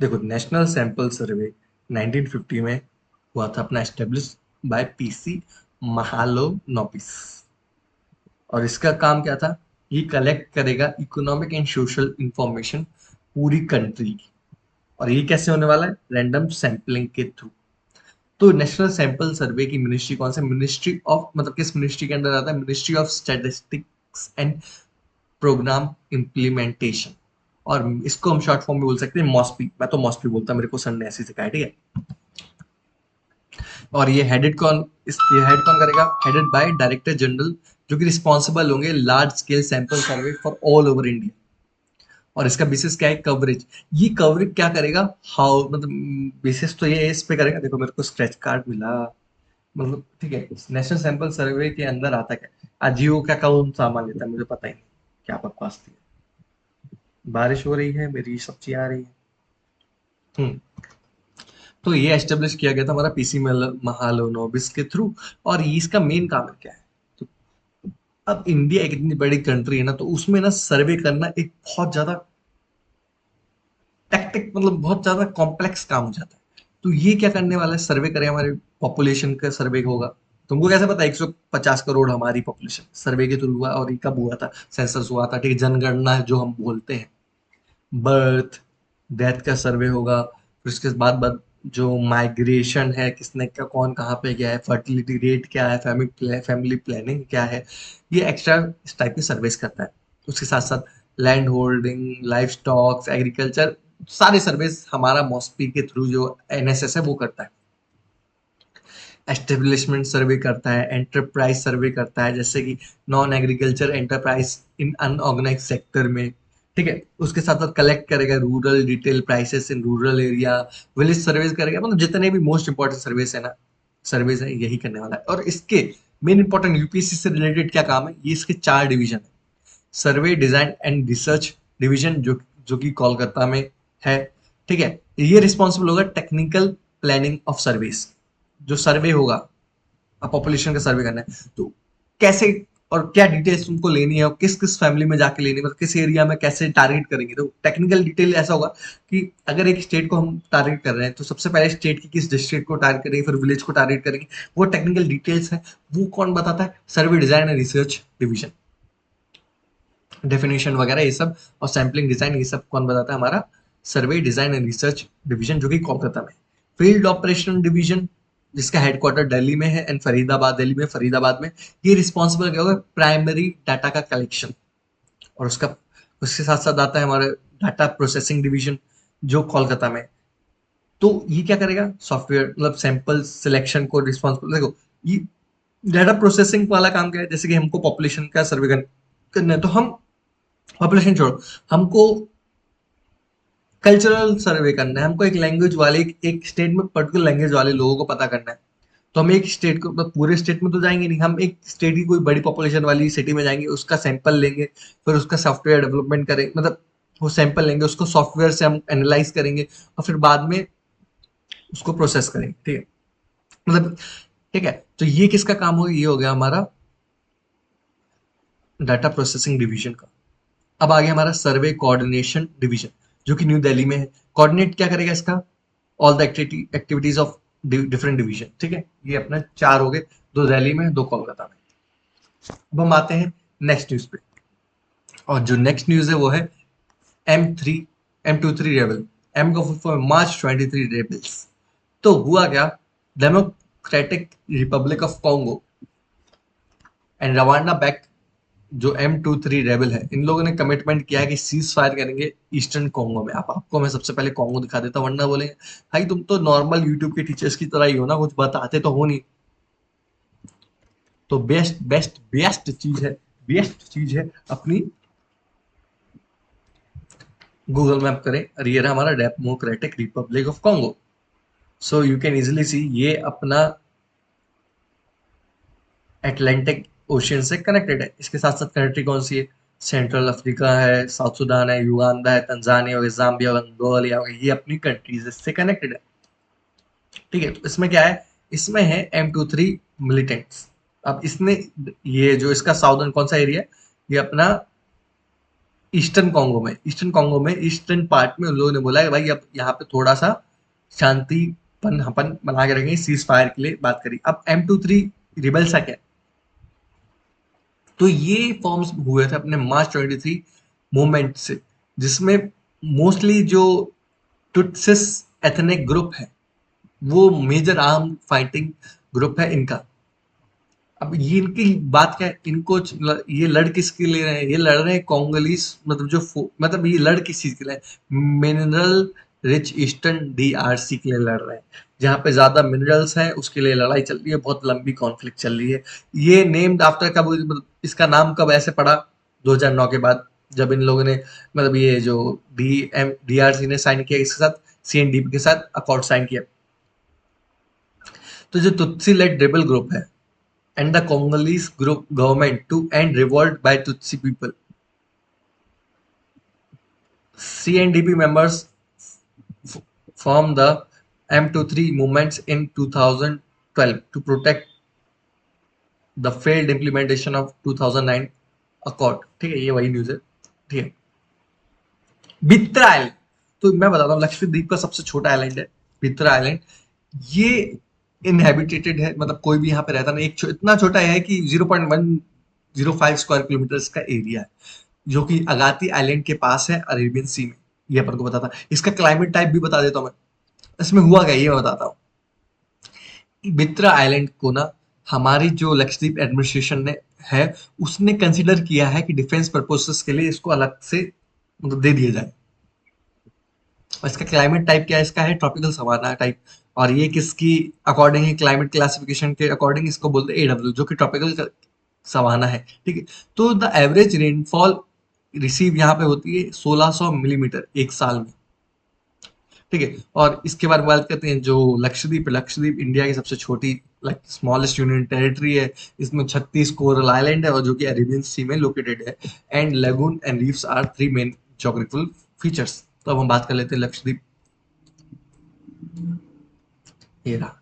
देखो नेशनल सैंपल सर्वे 1950 में हुआ था अपना, एस्टेब्लिश बाय पीसी महालोनोबिस। और इसका काम क्या था, ये कलेक्ट करेगा इकोनॉमिक एंड सोशल इंफॉर्मेशन पूरी कंट्री की। और ये कैसे होने वाला है, रैंडम सैंपलिंग के थ्रू। तो नेशनल सैंपल सर्वे की मिनिस्ट्री कौन सा, मिनिस्ट्री ऑफ, मतलब किस मिनिस्ट्री के अंदर आता है, ministry of statistics and programme implementation. और इसको हम शॉर्ट फॉर्म में बोल सकते हैं मॉस्पी, मैं तो मॉस्पी बोलता, मेरे को सर ने ऐसे सिखाया, ठीक है। और ये हेडेड कौन, ये हेड कौन करेगा, हेडेड बाय डायरेक्टर जनरल, जो कि रिस्पॉन्सिबल होंगे large scale sample survey for all over India. और इसका बेसिस क्या है, कवरेज। ये कवरेज क्या करेगा, हाउ मतलब बेसिस तो ये इस पे करेगा, देखो मेरे को स्क्रैच कार्ड मिला, मतलब ठीक है। नेशनल सैंपल सर्वे के अंदर आता क्या, अजियो क्या कौन सामान लेता है मुझे पता ही नहीं, क्या बकवास थी। बारिश हो रही है, मेरी सब्जी आ रही है। हम्म। तो ये एस्टेब्लिश किया गया था हमारा पीसी महालोनोबिस के थ्रू। और ये इसका मेन काम है क्या है, तो अब इंडिया एक इतनी बड़ी कंट्री है ना, तो उसमें ना सर्वे करना एक बहुत ज्यादा टेक्टिक, मतलब बहुत ज्यादा कॉम्प्लेक्स काम हो जाता है। तो ये क्या करने वाला है, सर्वे करें, हमारे पॉपुलेशन का सर्वे होगा, तुमको कैसे पता 150 करोड़ हमारी पॉपुलेशन? सर्वे के थ्रू हुआ, और ये कब हुआ था? सेंसस हुआ था, ठीक है, जनगणना जो हम बोलते हैं। बर्थ, डेथ का सर्वे होगा, फिर उसके बाद जो माइग्रेशन है, किसने का कौन कहाँ पे गया है, फर्टिलिटी रेट क्या है, फैमिली प्लानिंग क्या है, ये एक्स्ट्रा इस टाइप के सर्वेस करता है। उसके साथ साथ land holding, life stocks, agriculture, सारे सर्वेस हमारा मॉस्पी के थ्रू जो एनएसएस है वो करता है। एस्टेब्लिशमेंट सर्वे करता है, एंटरप्राइज सर्वे करता है, जैसे कि non agriculture enterprise in unorganised sector में, ठीक है। उसके साथ साथ कलेक्ट करेगा rural detail prices in rural area, village surveys करेगा, मतलब जितने भी मोस्ट इंपॉर्टेंट सर्वेस है ना, सर्वेस है, यही करने वाला है। और इसके मेन इंपॉर्टेंट यूपीएससी से रिलेटेड क्या काम है, ये इसके 4 डिवीजन है। Survey design and research division, जो जो कि कोलकाता में है, ठीक है। ये रिस्पॉन्सिबल होगा टेक्निकल प्लानिंग ऑफ सर्विस। जो सर्वे होगा, पॉपुलेशन का सर्वे करना है, तो कैसे और क्या डिटेल्स तुमको लेनी है, और किस किस फैमिली में जाके लेनी है, मतलब किस एरिया में कैसे टारगेट करेंगे। तो टेक्निकल डिटेल ऐसा होगा कि अगर एक स्टेट को हम टारगेट कर रहे हैं, तो सबसे पहले स्टेट की किस डिस्ट्रिक्ट को टारगेट करेंगे, फिर विलेज को टारगेट करेंगे। वो टेक्निकल डिटेल्स है, वो कौन बताता है? Survey design and research division. Definition वगैरह ये सब और सैम्पलिंग डिजाइन, ये सब कौन बताता है? हमारा सर्वे डिजाइन एंड रिसर्च डिवीजन, जो कि कोलकाता में। फील्ड ऑपरेशन डिवीजन, जिसका हेडक्वार्टर दिल्ली में है, एंड फरीदाबाद, दिल्ली में फरीदाबाद में। ये रिस्पॉन्सिबल क्या होगा? प्राइमरी डाटा का कलेक्शन। और उसके साथ साथ आता है हमारे डाटा प्रोसेसिंग डिवीजन, जो कोलकाता में। तो ये क्या करेगा? सॉफ्टवेयर, मतलब सैंपल सिलेक्शन को रिस्पॉन्सिबल। देखो, ये डाटा प्रोसेसिंग वाला काम क्या है? जैसे कि हमको पॉपुलेशन का सर्वे करना है, तो हम पॉपुलेशन छोड़ो, हमको कल्चरल सर्वे करना है, हमको एक लैंग्वेज वाले, एक स्टेट में पर्टिकुलर लैंग्वेज वाले लोगों को पता करना है। तो हम एक स्टेट को, मतलब पूरे स्टेट में तो जाएंगे नहीं, हम एक स्टेट की कोई बड़ी पॉपुलेशन वाली सिटी में जाएंगे, उसका सैंपल लेंगे, फिर उसका सॉफ्टवेयर डेवलपमेंट करेंगे, मतलब वो सैंपल लेंगे, उसको सॉफ्टवेयर से हम एनालाइज करेंगे, और फिर बाद में उसको प्रोसेस करेंगे, ठीक है, मतलब, ठीक है। तो ये किसका काम हो? ये हो गया हमारा डाटा प्रोसेसिंग डिवीजन का। अब आ गया हमारा सर्वे कोऑर्डिनेशन डिवीजन, जो कि न्यू दिल्ली में है। कोऑर्डिनेट क्या करेगा इसका? All the activities of different division, ठीक है। ये अपना 4 हो गए, 2 दिल्ली में, 2 कोलकाता में। अब हम आते हैं नेक्स्ट न्यूज पे, और जो नेक्स्ट न्यूज है वो है M23 रेबल। एम का फुल फॉर्म मार्च 23 रेबल्स। तो हुआ क्या? Democratic Republic of Congo and Rwanda back, जो M23 रेबल है, इन लोगों ने कमिटमेंट किया है कि सीज फायर करेंगे ईस्टर्न कॉन्गो में। आप आपको मैं सबसे पहले कॉन्गो दिखा देता हूँ, वरना बोलेंगे भाई तुम तो नॉर्मल यूट्यूब के टीचर्स की तरह ही हो ना, कुछ बताते तो हो नहीं। तो बेस्ट बेस्ट बेस्ट चीज है अपनी गूगल मैप करें, और ये रहा हमारा democratic Republic of Congo. So you can easily सी, ये अपना अटलांटिक ओशियन से कनेक्टेड है। इसके साथ साथ कंट्री कौन सी है? सेंट्रल अफ्रीका है, साउथ सुडान है, युगांडा है, तंजानिया हो गया, जाम्बिया, अंगोलिया हो गया, ये अपनी कंट्रीज इससे कनेक्टेड है, ठीक है। तो इसमें क्या है? इसमें है M23 मिलिटेंट्स। अब इसने, ये जो इसका साउदर्न कौन सा एरिया है, ये अपना ईस्टर्न कॉन्गो में ईस्टर्न पार्ट में उन लोगों ने बोला है भाई अब यहाँ पे थोड़ा सा शांतिपन अपन बना के रखेंगे, सीज फायर के लिए बात करी। अब M23 रिबल्स है क्या? तो ये फॉर्म्स हुए थे अपने मार्च 23 मूवमेंट से, जिसमें मोस्टली जो टुटसिस एथनिक ग्रुप है, वो मेजर आर्म फाइटिंग ग्रुप है इनका। अब ये इनकी बात क्या है? इनको ये लड़ किसके लिए रहे हैं? ये लड़ रहे हैं कॉन्गोलीज, मतलब मतलब ये लड़ किस चीज के लिए? मिनरल रिच ईस्टर्न DRC के लिए लड़ रहे हैं, जहाँ पे ज्यादा मिनरल्स हैं, उसके लिए लड़ाई चल रही है, बहुत लंबी कॉन्फ्लिक्ट चल रही है। ये नेम्ड आफ्टर कब, मतलब इसका नाम कब ऐसे पड़ा? 2009 के बाद, जब इन लोगों ने, मतलब ये जो DRC ने साइन किया इसके साथ, CNDP के साथ अकॉर्ड साइन किया। तो जो तुत्सी लेड रेबल ग्रुप है and the Congolese group government to end revolt by Tutsi people. CNDP members formed the M23 movements in 2012 to protect the failed implementation of 2009 accord, ठीक है, ये वही news है, ठीक है। बित्रा आइलैंड, तो मैं बताता हूँ, लक्षद्वीप का सबसे छोटा आइलैंड है बित्रा आइलैंड। ये इनहेबिटेटेड है, मतलब कोई भी यहाँ पे रहता नहीं। इतना छोटा है कि 0.105 स्क्वायर किलोमीटर का एरिया है, जो कि अगाती आइलैंड के पास है अरेबियन सी में। ये अपन को पता था। इसका क्लाइमेट टाइप भी बता देता हूँ मैं। इसमें हुआ क्या ये मैं बताता हूँ। बित्रा आइलैंड को ना हमारी जो लक्षद्वीप एडमिनिस्ट्रेशन ने है, उसने कंसिडर किया है कि डिफेंस पर्पसेस के लिए इसको अलग से मतलब दे दिया जाए। और इसका क्लाइमेट टाइप क्या है, इसका है ट्रॉपिकल सवाना टाइप। और ये किसकी अकॉर्डिंग है, क्लाइमेट क्लासिफिकेशन के अकॉर्डिंग इसको बोलते हैं एडब्ल्यू, जो कि ट्रॉपिकल सवाना है। ठीक है। तो द एवरेज रेनफॉल रिसीव यहाँ पे होती है 1600 मिलीमीटर एक साल में। ठीक है। और इसके बारे में बात करते हैं जो लक्षद्वीप है। लक्षद्वीप इंडिया की सबसे छोटी लाइक स्मॉलेस्ट यूनियन टेरिटरी है। इसमें 36 कोरल आइलैंड है और जो कि अरेबियन सी में लोकेटेड है। And lagoon and reefs are three main geographical features. तो अब हम बात कर लेते हैं लक्षद्वीप। ये रहा।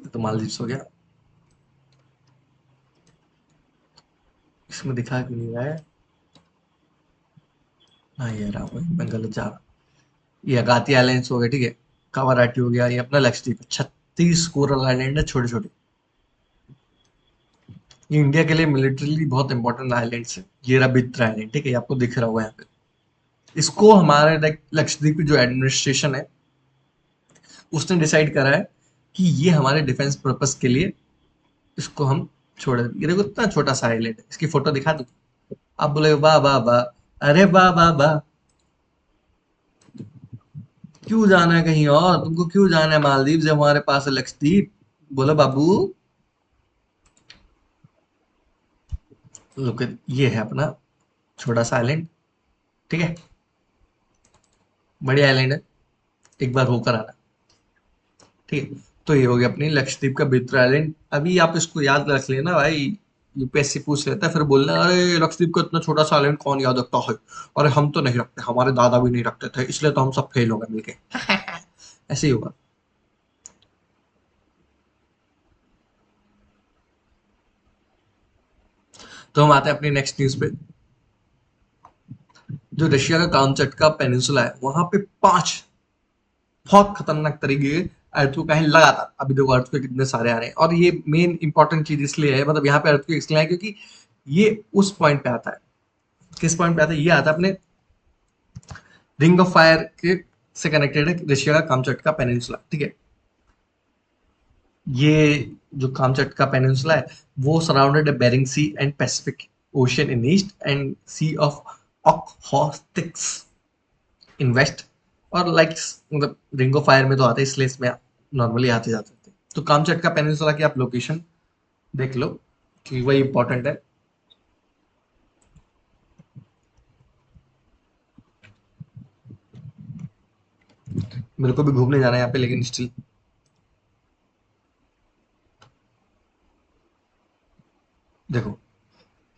तो मालदीव्स हो गया। इसमें दिखा क्यों नहीं रहा है। हाँ ये रहा, वही मैं गलत जा रहा हूँ। ये अगाती आइलैंड्स हो गए। ठीक है। कावाराटी हो गया। ये अपना लक्षद्वीप 36 कोरल आइलैंड है, छोटे छोटे। ये इंडिया के लिए मिलिट्रीली बहुत इंपॉर्टेंट आइलैंड्स है। ये रहा बित्र आइलैंड। ठीक है। ये आपको दिख रहा होगा यहाँ पे। इसको हमारे लाइक लक्षद्वीप की जो एडमिनिस्ट्रेशन है, उसने डिसाइड करा है कि ये हमारे डिफेंस पर्पस के लिए इसको हम छोड़ दें। ये देखो इतना छोटा सा आइलैंड है। इसकी फोटो दिखा दूं? आप बोले वाह वाह वाह, अरे वाह वाह वाह। क्यों जाना है कहीं और, तुमको क्यों जाना है मालदीव जब हमारे पास है लक्षद्वीप? बोलो बाबू। लोग, ये है अपना छोटा सा आइलैंड। ठीक है। बढ़िया आइलैंड है, एक बार होकर आना। ठीक है। तो ये हो गया अपनी लक्षद्वीप का बित्र आइलैंड। अभी आप इसको याद रख लेना भाई। यूपीएससी पूछ लेता है फिर बोलना अरे लक्षद्वीप का इतना छोटा सा आइलैंड कौन याद रखता है। अरे हम तो नहीं रखते, हमारे दादा भी नहीं रखते थे, इसलिए तो हम सब फेल हो गए मिलके। ऐसे ही होगा। तो हम आते हैं अपनी नेक्स्ट न्यूज पे। जो रशिया का कामचटका पेनिनसुला है, वहां पे 5 बहुत खतरनाक तरीके के अर्थक्वेक आए हैं लगातार। अभी देखो अर्थक्वेक कितने सारे आ रहे हैं। और ये मेन इंपॉर्टेंट चीज इसलिए है, मतलब यहाँ पे अर्थक्वेक इसलिए है क्योंकि ये उस पॉइंट पे आता है। किस पॉइंट पे आता है, ये आता है अपने रिंग ऑफ फायर के से कनेक्टेड है रशिया का कामचटका पेनिनसुला। ठीक है। ये जो कामचटका पेनिनसुला है, वो सराउंडेड है Bering Sea and Pacific Ocean in east and Sea of ओखोस्टिक्स इन वेस्ट। और लाइक मतलब रिंग ऑफ फायर में तो आते हैं, इसलिए इसमें नॉर्मली आते जाते थे। तो कामचटका पेनिनसुला की आप लोकेशन देख लो कि वही इंपॉर्टेंट है। मेरे को भी घूमने जाना है यहाँ पे, लेकिन स्टिल देखो,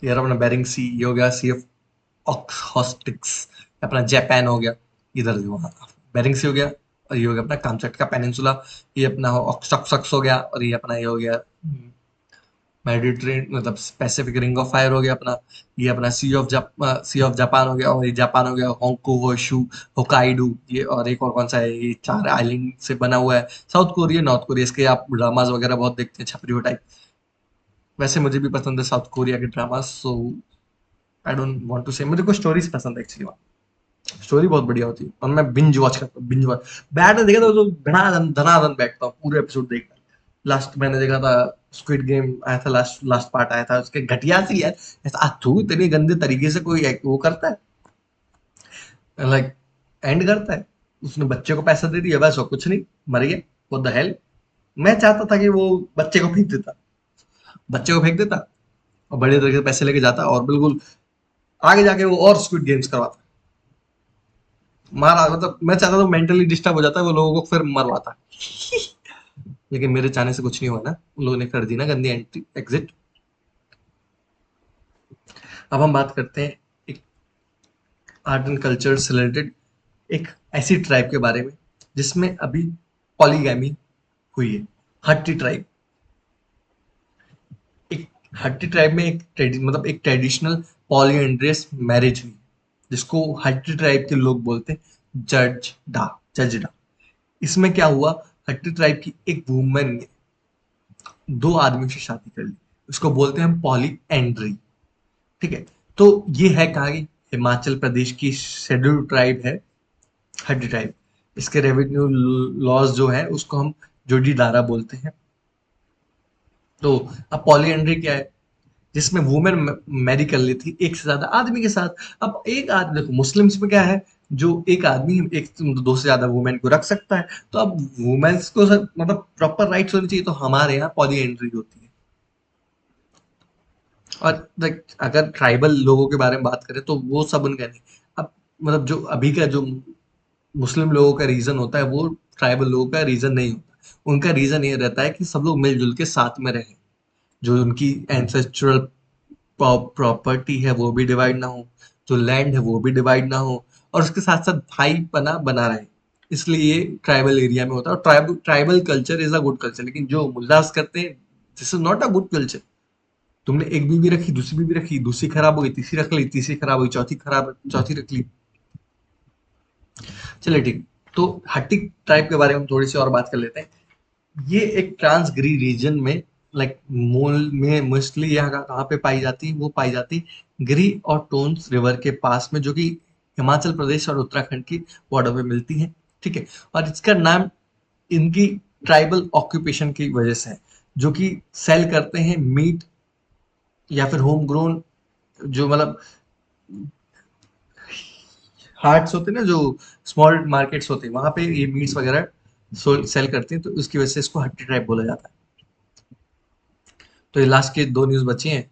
ये रहा अपना बेरिंग सी, ये हो गया सी ऑफ ओखोस्टिक्स। अपना जापान हो गया इधर जो, वहाँ बेरिंग सी हो गया। और ये हो गया अपना कामचटका पेनिनसुला। ये अपना ऑक्सॉक्स हो गया। और ये अपना ये हो गया मेडिटेरेनियन मतलब पैसिफिक रिंग ऑफ फायर हो गया अपना। ये अपना सी ऑफ जापान हो गया। और ये जापान हो गया होंको होशु होकाइडू। ये और एक और कौन सा है, ये 4 आइलैंड से बना हुआ है। साउथ कोरिया नॉर्थ कोरिया, इसके आप ड्रामाज वगैरह बहुत देखते हैं, छपरी टाइप। वैसे मुझे भी पसंद है साउथ कोरिया के drama, so I don't want to say. मुझे को स्टोरीज पसंद है एक्चुअली। स्टोरी बहुत बढ़िया होती है और मैं बिंज वॉच करता हूँ, बिंज वॉच। बैठ देखा तो धनाधन धनाधन बैठता हूँ पूरे एपिसोड देखता। लास्ट मैंने देखा था स्क्विड गेम आया था, लास्ट लास्ट पार्ट आया था उसके, घटिया सी है। ऐसा अथू इतनी गंदे तरीके से कोई वो करता है, लाइक एंड करता है। उसने बच्चे को पैसा दे दिया बस और कुछ नहीं, मर गया। What the hell. मैं चाहता था कि वो बच्चे को फेंक देता, बच्चे को फेंक देता और बड़े तरीके से पैसे लेके जाता और बिल्कुल आगे जाके वो और स्क्विड गेम्स करवाता। मारा मतलब मैं चाहता था मेंटली डिस्टर्ब हो जाता है वो, लोगों को फिर मरवाता। लेकिन मेरे चाहने से कुछ नहीं हुआ ना, उन लोगों ने कर दी ना गंदी एंट्री एग्जिट। अब हम बात करते हैं एक आर्ट एंड कल्चर से रिलेटेड एक ऐसी ट्राइब के बारे में जिसमें अभी पॉलीगैमी हुई है। हट्टी ट्राइब। एक हट्टी ट्राइब में मतलब एक ट्रेडिशनल पॉलीएंड्रियस मैरिज हुई, जिसको हट्टी ट्राइब के लोग बोलते हैं जज डा, जज डा। इसमें क्या हुआ, हट्टी ट्राइब की एक वुमन ने 2 आदमियों से शादी कर ली, उसको बोलते हैं हम पॉली एंड्री। ठीक है, तो ये है कहाँ की, हिमाचल प्रदेश की शेड्यूल ट्राइब है हड्डी ट्राइब। इसके रेवेन्यू लॉज जो है उसको हम जोड़ी डारा बोलते हैं। तो अब पॉलीएंड्री क्या है, जिसमें वुमेन मैरी कर लेती एक से ज्यादा आदमी के साथ। अब एक आदमी, देखो मुस्लिम्स में क्या है, जो एक आदमी एक दो से ज्यादा वुमेन को रख सकता है, तो अब वुमेन्स को मतलब प्रॉपर राइट्स होनी चाहिए, तो हमारे यहाँ पॉलीएंड्री होती है। और अगर ट्राइबल लोगों के बारे में बात करें तो वो सब उनका नहीं। अब मतलब जो अभी का जो मुस्लिम लोगों का रीजन होता है वो ट्राइबल लोगों का रीजन नहीं होता। उनका रीजन ये रहता है कि सब लोग मिलजुल के साथ में रहें, जो उनकी एंसेस्ट्रल प्रॉपर्टी है वो भी डिवाइड ना हो, जो लैंड है वो भी डिवाइड ना हो, और उसके साथ साथ भाईपना बना रहे। इसलिए ये ट्राइबल एरिया में होता है। और tribal culture is a good culture, लेकिन जो मुल्लास करते हैं, this is not a good culture. तुमने एक बीवी रखी, दूसरी बीवी रखी, दूसरी खराब हो गई, तीसरी रख ली, तीसरी खराब हुई, चौथी खराब, चौथी रख ली। चलिए ठीक, तो हट्टी ट्राइब के बारे में थोड़ी सी और बात कर लेते हैं। ये एक ट्रांसगिरी रीजन में, लाइक मूल में मोस्टली यहाँ कहाँ पे पाई जाती है, वो पाई जाती है गिरी और टोन्स रिवर के पास में, जो कि हिमाचल प्रदेश और उत्तराखंड की बॉर्डर पे मिलती है। ठीक है, और इसका नाम इनकी ट्राइबल ऑक्यूपेशन की वजह से है, जो कि सेल करते हैं मीट या फिर होम ग्रोन, जो मतलब हार्ट्स होते हैं ना, जो स्मॉल मार्केट्स होते हैं वहां पे ये मीट्स वगैरह सेल करते हैं, तो उसकी वजह से इसको हट्टी ट्राइब बोला जाता है। तो ये लास्ट के 2 न्यूज़ बची हैं।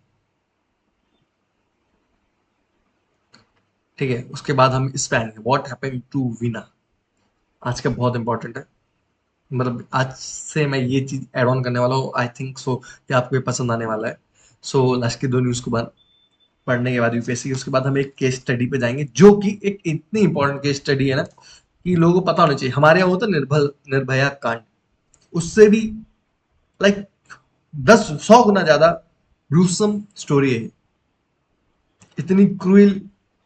ठीक है, उसके बाद हम इस पे आएंगे, व्हाट हैपेंड टू वीना। आज का बहुत इंपॉर्टेंट है, मतलब आज से मैं ये चीज ऐड ऑन करने वाला हूँ, आई थिंक सो कि आपको ये पसंद आने वाला है। सो लास्ट की 2 न्यूज़ को बाद पढ़ने के बाद यूपीएससी, उसके बाद हम एक केस स्टडी पे जाएंगे, जो कि एक इतनी इंपॉर्टेंट केस स्टडी है ना कि लोगों को पता होना चाहिए। हमारे यहाँ होता है निर्भया कांड, उससे भी लाइक 10-100 गुना ज्यादा ग्रूसम स्टोरी है। इतनी क्रूएल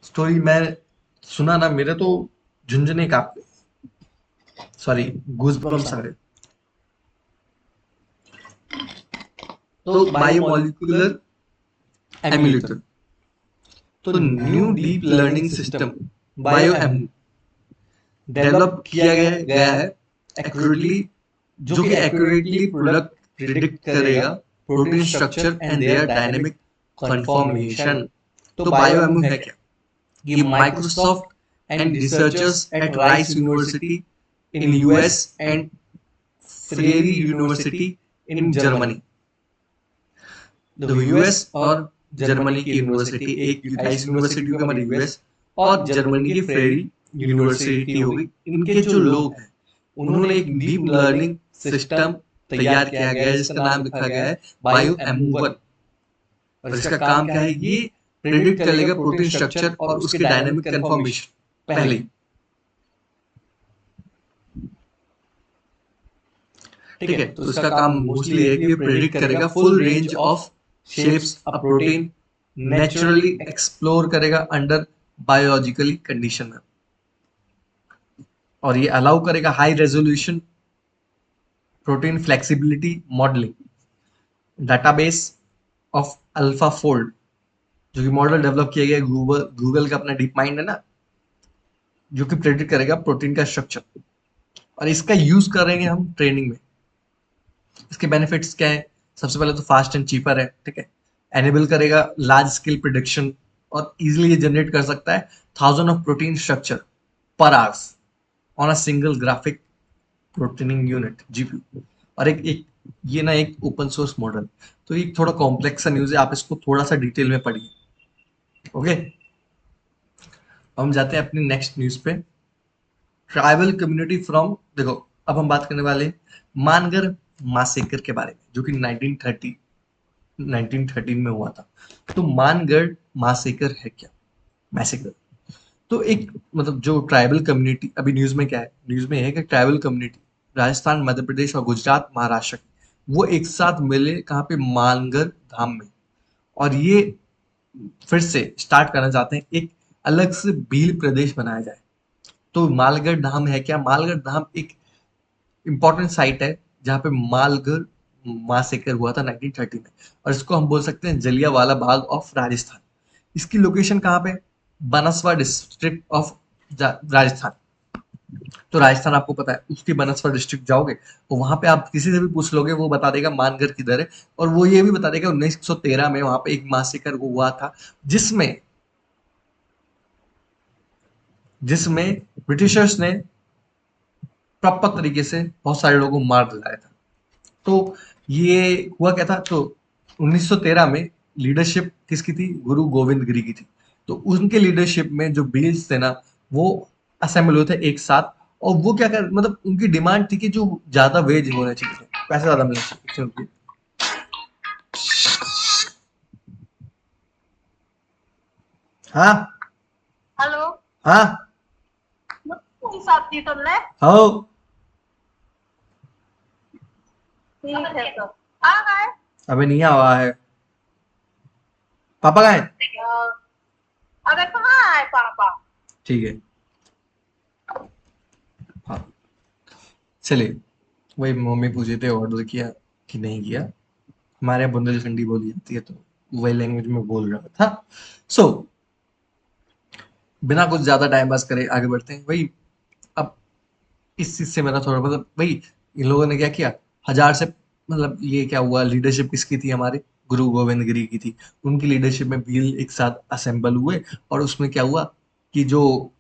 स्टोरी मैं सुना ना, मेरे तो झुंझुने कांप गए, सॉरी गूजबम्स आ गए। तो बायोमोलिकुलर एमुलेटर, तो new deep learning system BioEmu develop किया गया है एक्यूरेटली, जो कि एक्यूरेटली प्रोडक्ट प्रिडिक्ट करेगा protein structure and their dynamic conformation. तो बायो एम है क्या, ये Microsoft and researchers at Rice University in US and Freie University in Germany, देखो यूएस और जर्मनी की यूनिवर्सिटी, एक राइस यूनिवर्सिटी होगी हमारी यूएस, और जर्मनी की फ्रेरी यूनिवर्सिटी होगी। इनके जो लोग हैं उन्होंने एक डीप लर्निंग सिस्टम तैयार किया गया है, जिसका नाम लिखा गया है बायो एम1। और इसका काम क्या है, ये प्रेडिक्ट कर लेगा प्रोटीन स्ट्रक्चर और उसके डायनामिक कन्फॉर्मेशन पहले ही। ठीक है, तो इसका काम मोस्टली है कि ये प्रेडिक्ट करेगा full range of shapes a protein, naturally explore करेगा अंडर बायोलॉजिकली कंडीशन में, और ये अलाउ करेगा high resolution protein flexibility modelling, database of alpha fold, जो कि मॉडल डेवलप किया गया गूगल का अपना डीप माइंड है ना, जो कि प्रेडिक्ट करेगा प्रोटीन का स्ट्रक्चर। और इसका यूज करेंगे हम ट्रेनिंग में। इसके बेनिफिट्स क्या है, सबसे पहले तो फास्ट एंड चीपर है। ठीक है, एनेबल करेगा लार्ज स्केल प्रिडिक्शन, और इजिली ये जनरेट कर सकता है 1000 of protein structure per hours on a single graphic processing unit GPU. और एक ये ना एक ओपन सोर्स मॉडल, तो ये थोड़ा कॉम्प्लेक्स सा न्यूज है, आप इसको थोड़ा सा डिटेल में पढ़िए। ओके, हम जाते हैं अपनी नेक्स्ट न्यूज पे, ट्राइबल कम्युनिटी फ्रॉम, देखो अब हम बात करने वाले मानगर मासेकर के बारे में, जो कि 1913 में हुआ था। तो मानगढ़ मासेकर है क्या, मैसेकर, तो एक मतलब जो ट्राइबल कम्युनिटी, अभी न्यूज में क्या है, न्यूज में है कि ट्राइबल कम्युनिटी राजस्थान, मध्य प्रदेश और गुजरात, महाराष्ट्र, वो एक साथ मिले कहाँ पे, मानगढ़ धाम में। और ये फिर से स्टार्ट करना चाहते हैं, एक अलग से भील प्रदेश बनाया जाए। तो मालगढ़ धाम है क्या, मालगढ़ धाम एक इंपॉर्टेंट साइट है जहाँ पे मालगढ़ मासेकर हुआ था 1930 में, और इसको हम बोल सकते हैं जलियांवाला बाग ऑफ राजस्थान। इसकी लोकेशन कहाँ पे? बनसवा डिस्ट्रिक्ट ऑफ राजस्थान। तो राजस्थान आपको पता है, उसकी बनसवा डिस्ट्रिक्ट जाओगे तो वहां पे आप किसी से भी पूछ लोगे, वो बता देगा मानगढ़ किधर है, और वो ये भी बता देगा 1913 में वहां पे एक मासेकर हुआ था, जिसमें जिसमें ब्रिटिशर्स ने प्रॉपर तरीके से बहुत सारे लोगों को मार दिलाया था। तो ये हुआ क्या था? तो 1913 में लीडरशिप किसकी थी? गुरु गोविंद गिरी की थी। तो उनके लीडरशिप में जो बील्स थे ना, वो असेंबल हुए थे एक साथ, और वो क्या कर, मतलब उनकी डिमांड थी कि जो ज्यादा वेज होने चाहिए, पैसे ज्यादा मिलने चाहिए उनकी। हाँ। हेलो। हाँ। कौन सा दी तुमने? हाँ। ठीक है तो हाँ है। अबे नहीं आवा है। पापा कहाँ है? अबे कहाँ है पापा? ठीक है। हाँ, चलिए। वही मम्मी पूछे थे ऑर्डर किया कि नहीं किया। हमारे यहाँ बुंदेलखंडी बोली जाती है, तो वही लैंग्वेज में बोल रहा था। सो बिना कुछ ज्यादा टाइम पास करे आगे बढ़ते हैं। वही, अब इस चीज से मेरा थोड़ा मतलब, वही इन लोगों ने क्या किया, हजार से, मतलब ये क्या हुआ, लीडरशिप किसकी थी? हमारे गुरु गोविंद गिरी की थी। उनकी लीडरशिप में भील एक साथ असेंबल हुए, और उसमें क्या हुआ कि जो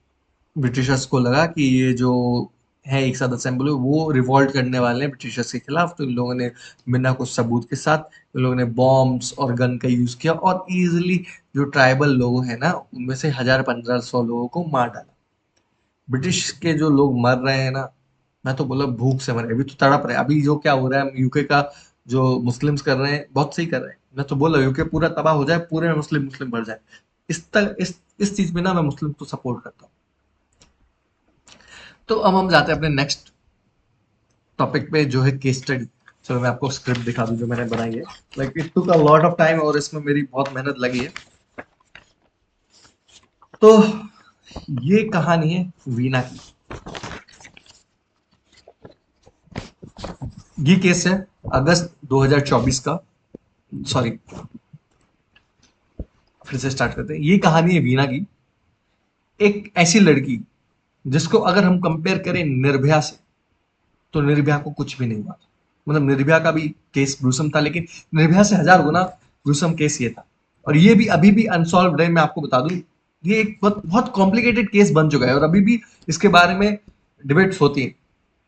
ब्रिटिशर्स को लगा कि ये जो है एक साथ असेंबल हुए, वो रिवॉल्ट करने वाले हैं ब्रिटिशर्स के खिलाफ, तो इन लोगों ने बिना कुछ सबूत के साथ इन लोगों ने बॉम्ब्स और गन का यूज किया, और इजीली जो ट्राइबल लोग हैं ना, उनमें से 1000-1500 लोगों को मार डाला। ब्रिटिश के जो लोग मर रहे हैं ना, मैं तो बोला भूख से मर रहे हैं, अभी तो तड़प रहे हैं। अभी जो क्या हो रहा है यूके का, जो मुस्लिम्स कर रहे हैं बहुत सही कर रहे हैं। मैं तो बोला यूके पूरा तबाह हो जाए, पूरे मुस्लिम मुस्लिम भर जाए। इस चीज में ना मैं मुस्लिम को सपोर्ट करता हूँ। तो अब हम जाते हैं अपने नेक्स्ट टॉपिक पे, जो है केस स्टडी। चलो मैं आपको स्क्रिप्ट दिखा दूं जो मैंने बनाई है। Like it took a lot of time, और इसमें मेरी बहुत मेहनत लगी है। तो ये कहानी है वीना की। ये केस है अगस्त 2024 का। सॉरी, फिर से स्टार्ट करते हैं। ये कहानी है वीना की, एक ऐसी लड़की जिसको अगर हम कंपेयर करें निर्भया से, तो निर्भया को कुछ भी नहीं हुआ था। मतलब निर्भया का भी केस ग्रुसम था, लेकिन निर्भया से 1000 गुना ग्रुसम केस ये था। और ये भी अभी भी अनसॉल्व है। मैं आपको बता दूं, ये एक बहुत बहुत कॉम्प्लिकेटेड केस बन चुका है, और अभी भी इसके बारे में डिबेट्स होती हैं।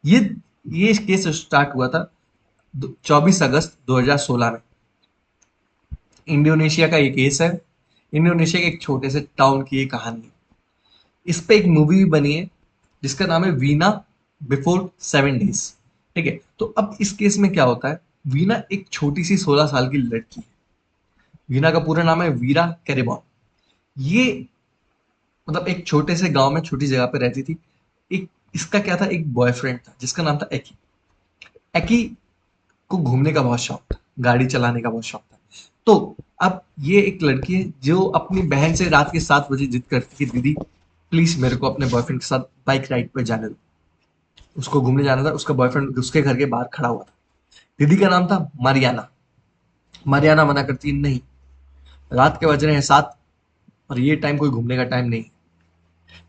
ये ये केस स्टार्ट हुआ था 24 अगस्त 2016 में। इंडोनेशिया का ये केस है। इंडोनेशिया के एक छोटे से टाउन की ये कहानी है। इस पे एक मूवी भी बनी है जिसका नाम है वीना बिफोर 7 डेज। ठीक है, तो अब इस केस में क्या होता है, वीना एक छोटी सी 16 साल की लड़की है। वीना का पूरा नाम है वीरा कैरेबॉन। ये मतलब एक छोटे से गांव में छोटी जगह पे रहती थी। एक इसका क्या था, एक बॉयफ्रेंड था जिसका नाम था एकी। एकी को घूमने का बहुत शौक था, गाड़ी चलाने का बहुत शौक था। तो अब ये एक लड़की है जो अपनी बहन से रात के 7 बजे जिद करती है, दीदी प्लीज मेरे को अपने बॉयफ्रेंड के साथ बाइक राइड पे जाने दो। उसको घूमने जाना था, उसका बॉयफ्रेंड उसके घर के बाहर खड़ा हुआ था। दीदी का नाम था मारियाना। मारियाना मना करती है, नहीं, रात के बज रहे हैं 7, और ये टाइम कोई घूमने का टाइम नहीं।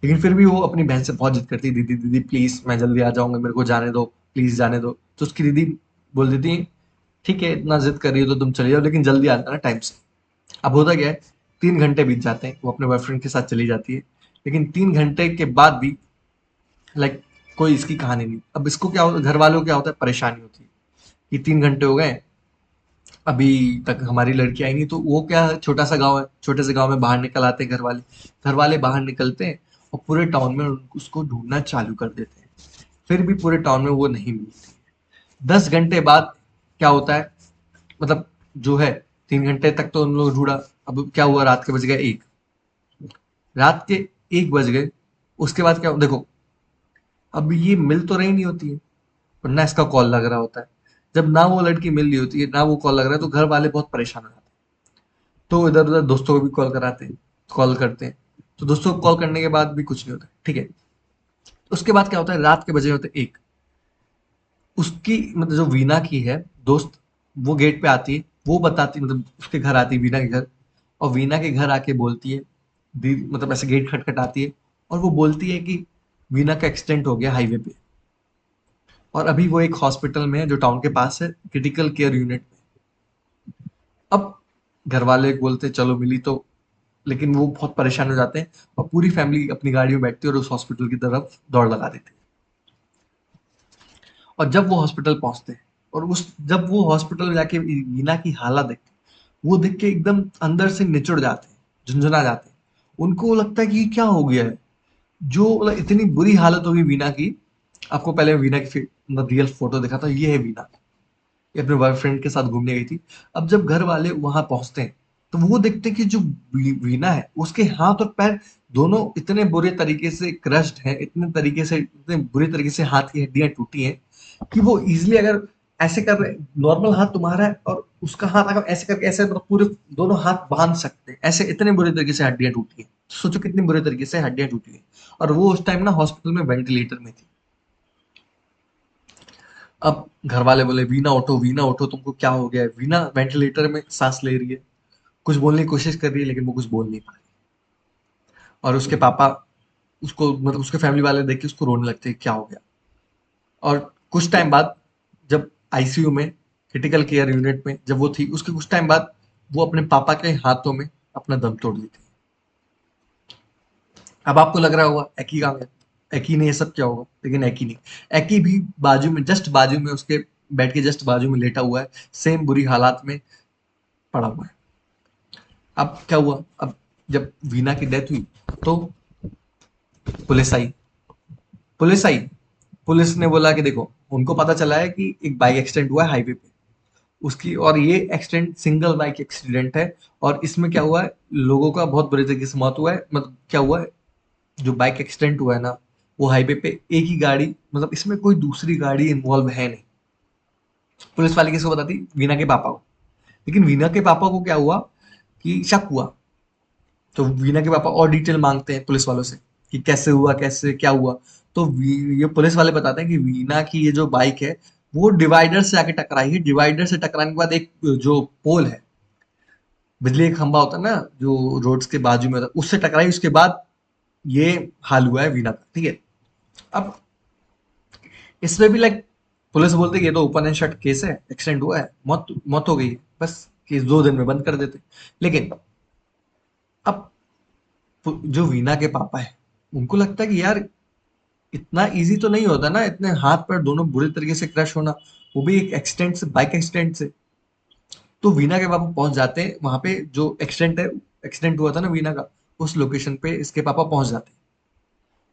लेकिन फिर भी वो अपनी बहन से बहुत जिद करती है, दीदी दीदी प्लीज मैं जल्दी आ जाऊंगा, मेरे को जाने दो, प्लीज जाने दो। तो उसकी दीदी बोल देती है, ठीक है इतना जिद कर रही हो तो तुम चले जाओ, लेकिन जल्दी आ जाना टाइम से। अब होता क्या है, 3 घंटे बीत जाते हैं, वो अपने बॉयफ्रेंड के साथ चली जाती है। लेकिन 3 घंटे के बाद भी लाइक कोई इसकी कहानी नहीं। अब इसको क्या होता है, घर वालों को क्या होता है, परेशानी होती है कि 3 घंटे हो गए, अभी तक हमारी लड़की आई नहीं। तो वो क्या, छोटा सा गांव है, छोटे से गांव में बाहर निकल आते हैं घर वाले। घर वाले बाहर निकलते हैं और पूरे टाउन में उसको ढूंढना चालू कर देते हैं। फिर भी पूरे टाउन में वो नहीं मिलती। 10 घंटे बाद क्या होता है, मतलब जो है, 3 घंटे तक तो उन लोग ढूंढा। अब क्या हुआ, रात के बज गए 1। रात के 1 बज गए, उसके बाद क्या, देखो अब ये मिल तो रही नहीं होती है, वरना इसका कॉल लग रहा होता है। जब ना वो लड़की मिल रही होती है ना वो कॉल लग रहा है, तो घर वाले बहुत परेशान हो जाते हैं। तो इधर उधर दोस्तों को भी कॉल कराते हैं, कॉल करते हैं। तो दोस्तों को कॉल करने के बाद भी कुछ नहीं होता, ठीक है। उसके बाद क्या होता है, रात के बजे होते 1। उसकी मतलब जो वीना की है दोस्त, वो गेट पे आती है, वो बताती मतलब उसके घर आती है वीना के घर, और वीना के घर आके बोलती है, मतलब ऐसे गेट खटखटाती है और वो बोलती है कि वीना का एक्सीडेंट हो गया हाईवे पे, और अभी वो एक हॉस्पिटल में है जो टाउन के पास है, क्रिटिकल केयर यूनिट में। अब घर वाले बोलते हैं चलो मिली तो, लेकिन वो बहुत परेशान हो जाते हैं और पूरी फैमिली अपनी गाड़ी में बैठती है और उस हॉस्पिटल की तरफ दौड़ लगा देती है। और जब वो हॉस्पिटल पहुंचते हैं और उस जब वो हॉस्पिटल में जाके वीना की हालत देखते हैं, वो देख के एकदम अंदर से निचुड़ जाते हैं, झुंझुना जाते हैं। उनको लगता है कि ये क्या हो गया है, जो मतलब इतनी बुरी हालत होगी वीना की। आपको पहले वीना की मतलब रियल फोटो दिखा था, ये है वीना, ये अपने बॉयफ्रेंड के साथ घूमने गई थी। अब जब घर वाले वहां पहुंचते हैं तो वो देखते हैं कि जो वीना है उसके हाथ और पैर दोनों इतने बुरे तरीके से क्रश्ड हैं, इतने बुरे तरीके से हाथ की हड्डियां टूटी हैं कि वो इजिली अगर ऐसे कर रहे, नॉर्मल हाथ तुम्हारा है और उसका हाथ अगर ऐसे करके ऐसे मतलब पूरे दोनों हाथ बांध सकते हैं, ऐसे इतने बुरे तरीके से हड्डियां टूटी हैं। सोचो कितनी बुरे तरीके से हड्डियां टूटी हैं। और वो उस टाइम ना हॉस्पिटल में वेंटिलेटर में थी। अब घर वाले बोले वीना उठो, वीना उठो, तुमको क्या हो गया है? वीना वेंटिलेटर में सांस ले रही है, कुछ बोलने की कोशिश कर रही है लेकिन वो कुछ बोल नहीं पा रही। और उसके पापा उसको मतलब उसके फैमिली वाले देख के उसको रोने लगते हैं, क्या हो गया। और कुछ टाइम बाद जब आईसीयू में, क्रिटिकल केयर यूनिट में जब वो थी, उसके कुछ टाइम बाद वो अपने पापा के हाथों में अपना दम तोड़ दी थी। अब आपको लग रहा होगा एकी कहाँ है, एकी ने ये सब क्या होगा, लेकिन एकी नहीं। एकी भी बाजू में, जस्ट बाजू में उसके बेड के जस्ट बाजू में लेटा हुआ है, सेम बुरी हालात में पड़ा हुआ है। अब क्या हुआ, अब जब वीना की डेथ हुई तो पुलिस आई। पुलिस आई, पुलिस ने बोला कि देखो, उनको पता चला है कि एक बाइक एक्सीडेंट हुआ है हाईवे पे उसकी, और ये एक्सीडेंट सिंगल बाइक एक्सीडेंट है। और इसमें क्या हुआ है, लोगों का बहुत बुरे तरीके से मौत हुआ है। मतलब क्या हुआ है, जो बाइक एक्सीडेंट हुआ है ना, वो हाईवे पे एक ही गाड़ी, मतलब इसमें कोई दूसरी गाड़ी इन्वॉल्व है नहीं। पुलिस वाले किसको बताती, वीना के पापा को। लेकिन वीना के पापा को क्या हुआ कि शक हुआ, तो वीना के पापा और डिटेल मांगते हैं पुलिस वालों से कि कैसे हुआ, कैसे क्या हुआ। तो ये पुलिस वाले बताते हैं कि वीना की ये जो बाइक है वो डिवाइडर से आके टकराई है। डिवाइडर से टकराने के बाद एक जो पोल है, बिजली का खंभा होता है ना जो रोड्स के बाजू में होता है, उससे टकराई। उसके बाद ये हाल हुआ है वीना का, ठीक है। अब इसमें भी लाइक पुलिस बोलते कि ये तो ओपन एंड शट केस है, एक्सीडेंट हुआ है, मौत मौत हो गई है, बस केस 2 दिन में बंद कर देते। लेकिन अब जो वीना के पापा है, उनको लगता है कि यार इतना इजी तो नहीं होता ना, इतने हाथ पैर दोनों बुरे तरीके से क्रश होना, वो भी एक एक्सीडेंट से, बाइक एक्सीडेंट से। तो वीना के पापा पहुंच जाते हैं वहां पे, जो एक्सीडेंट हुआ था ना वीना का, उस लोकेशन पे इसके पापा पहुंच जाते हैं।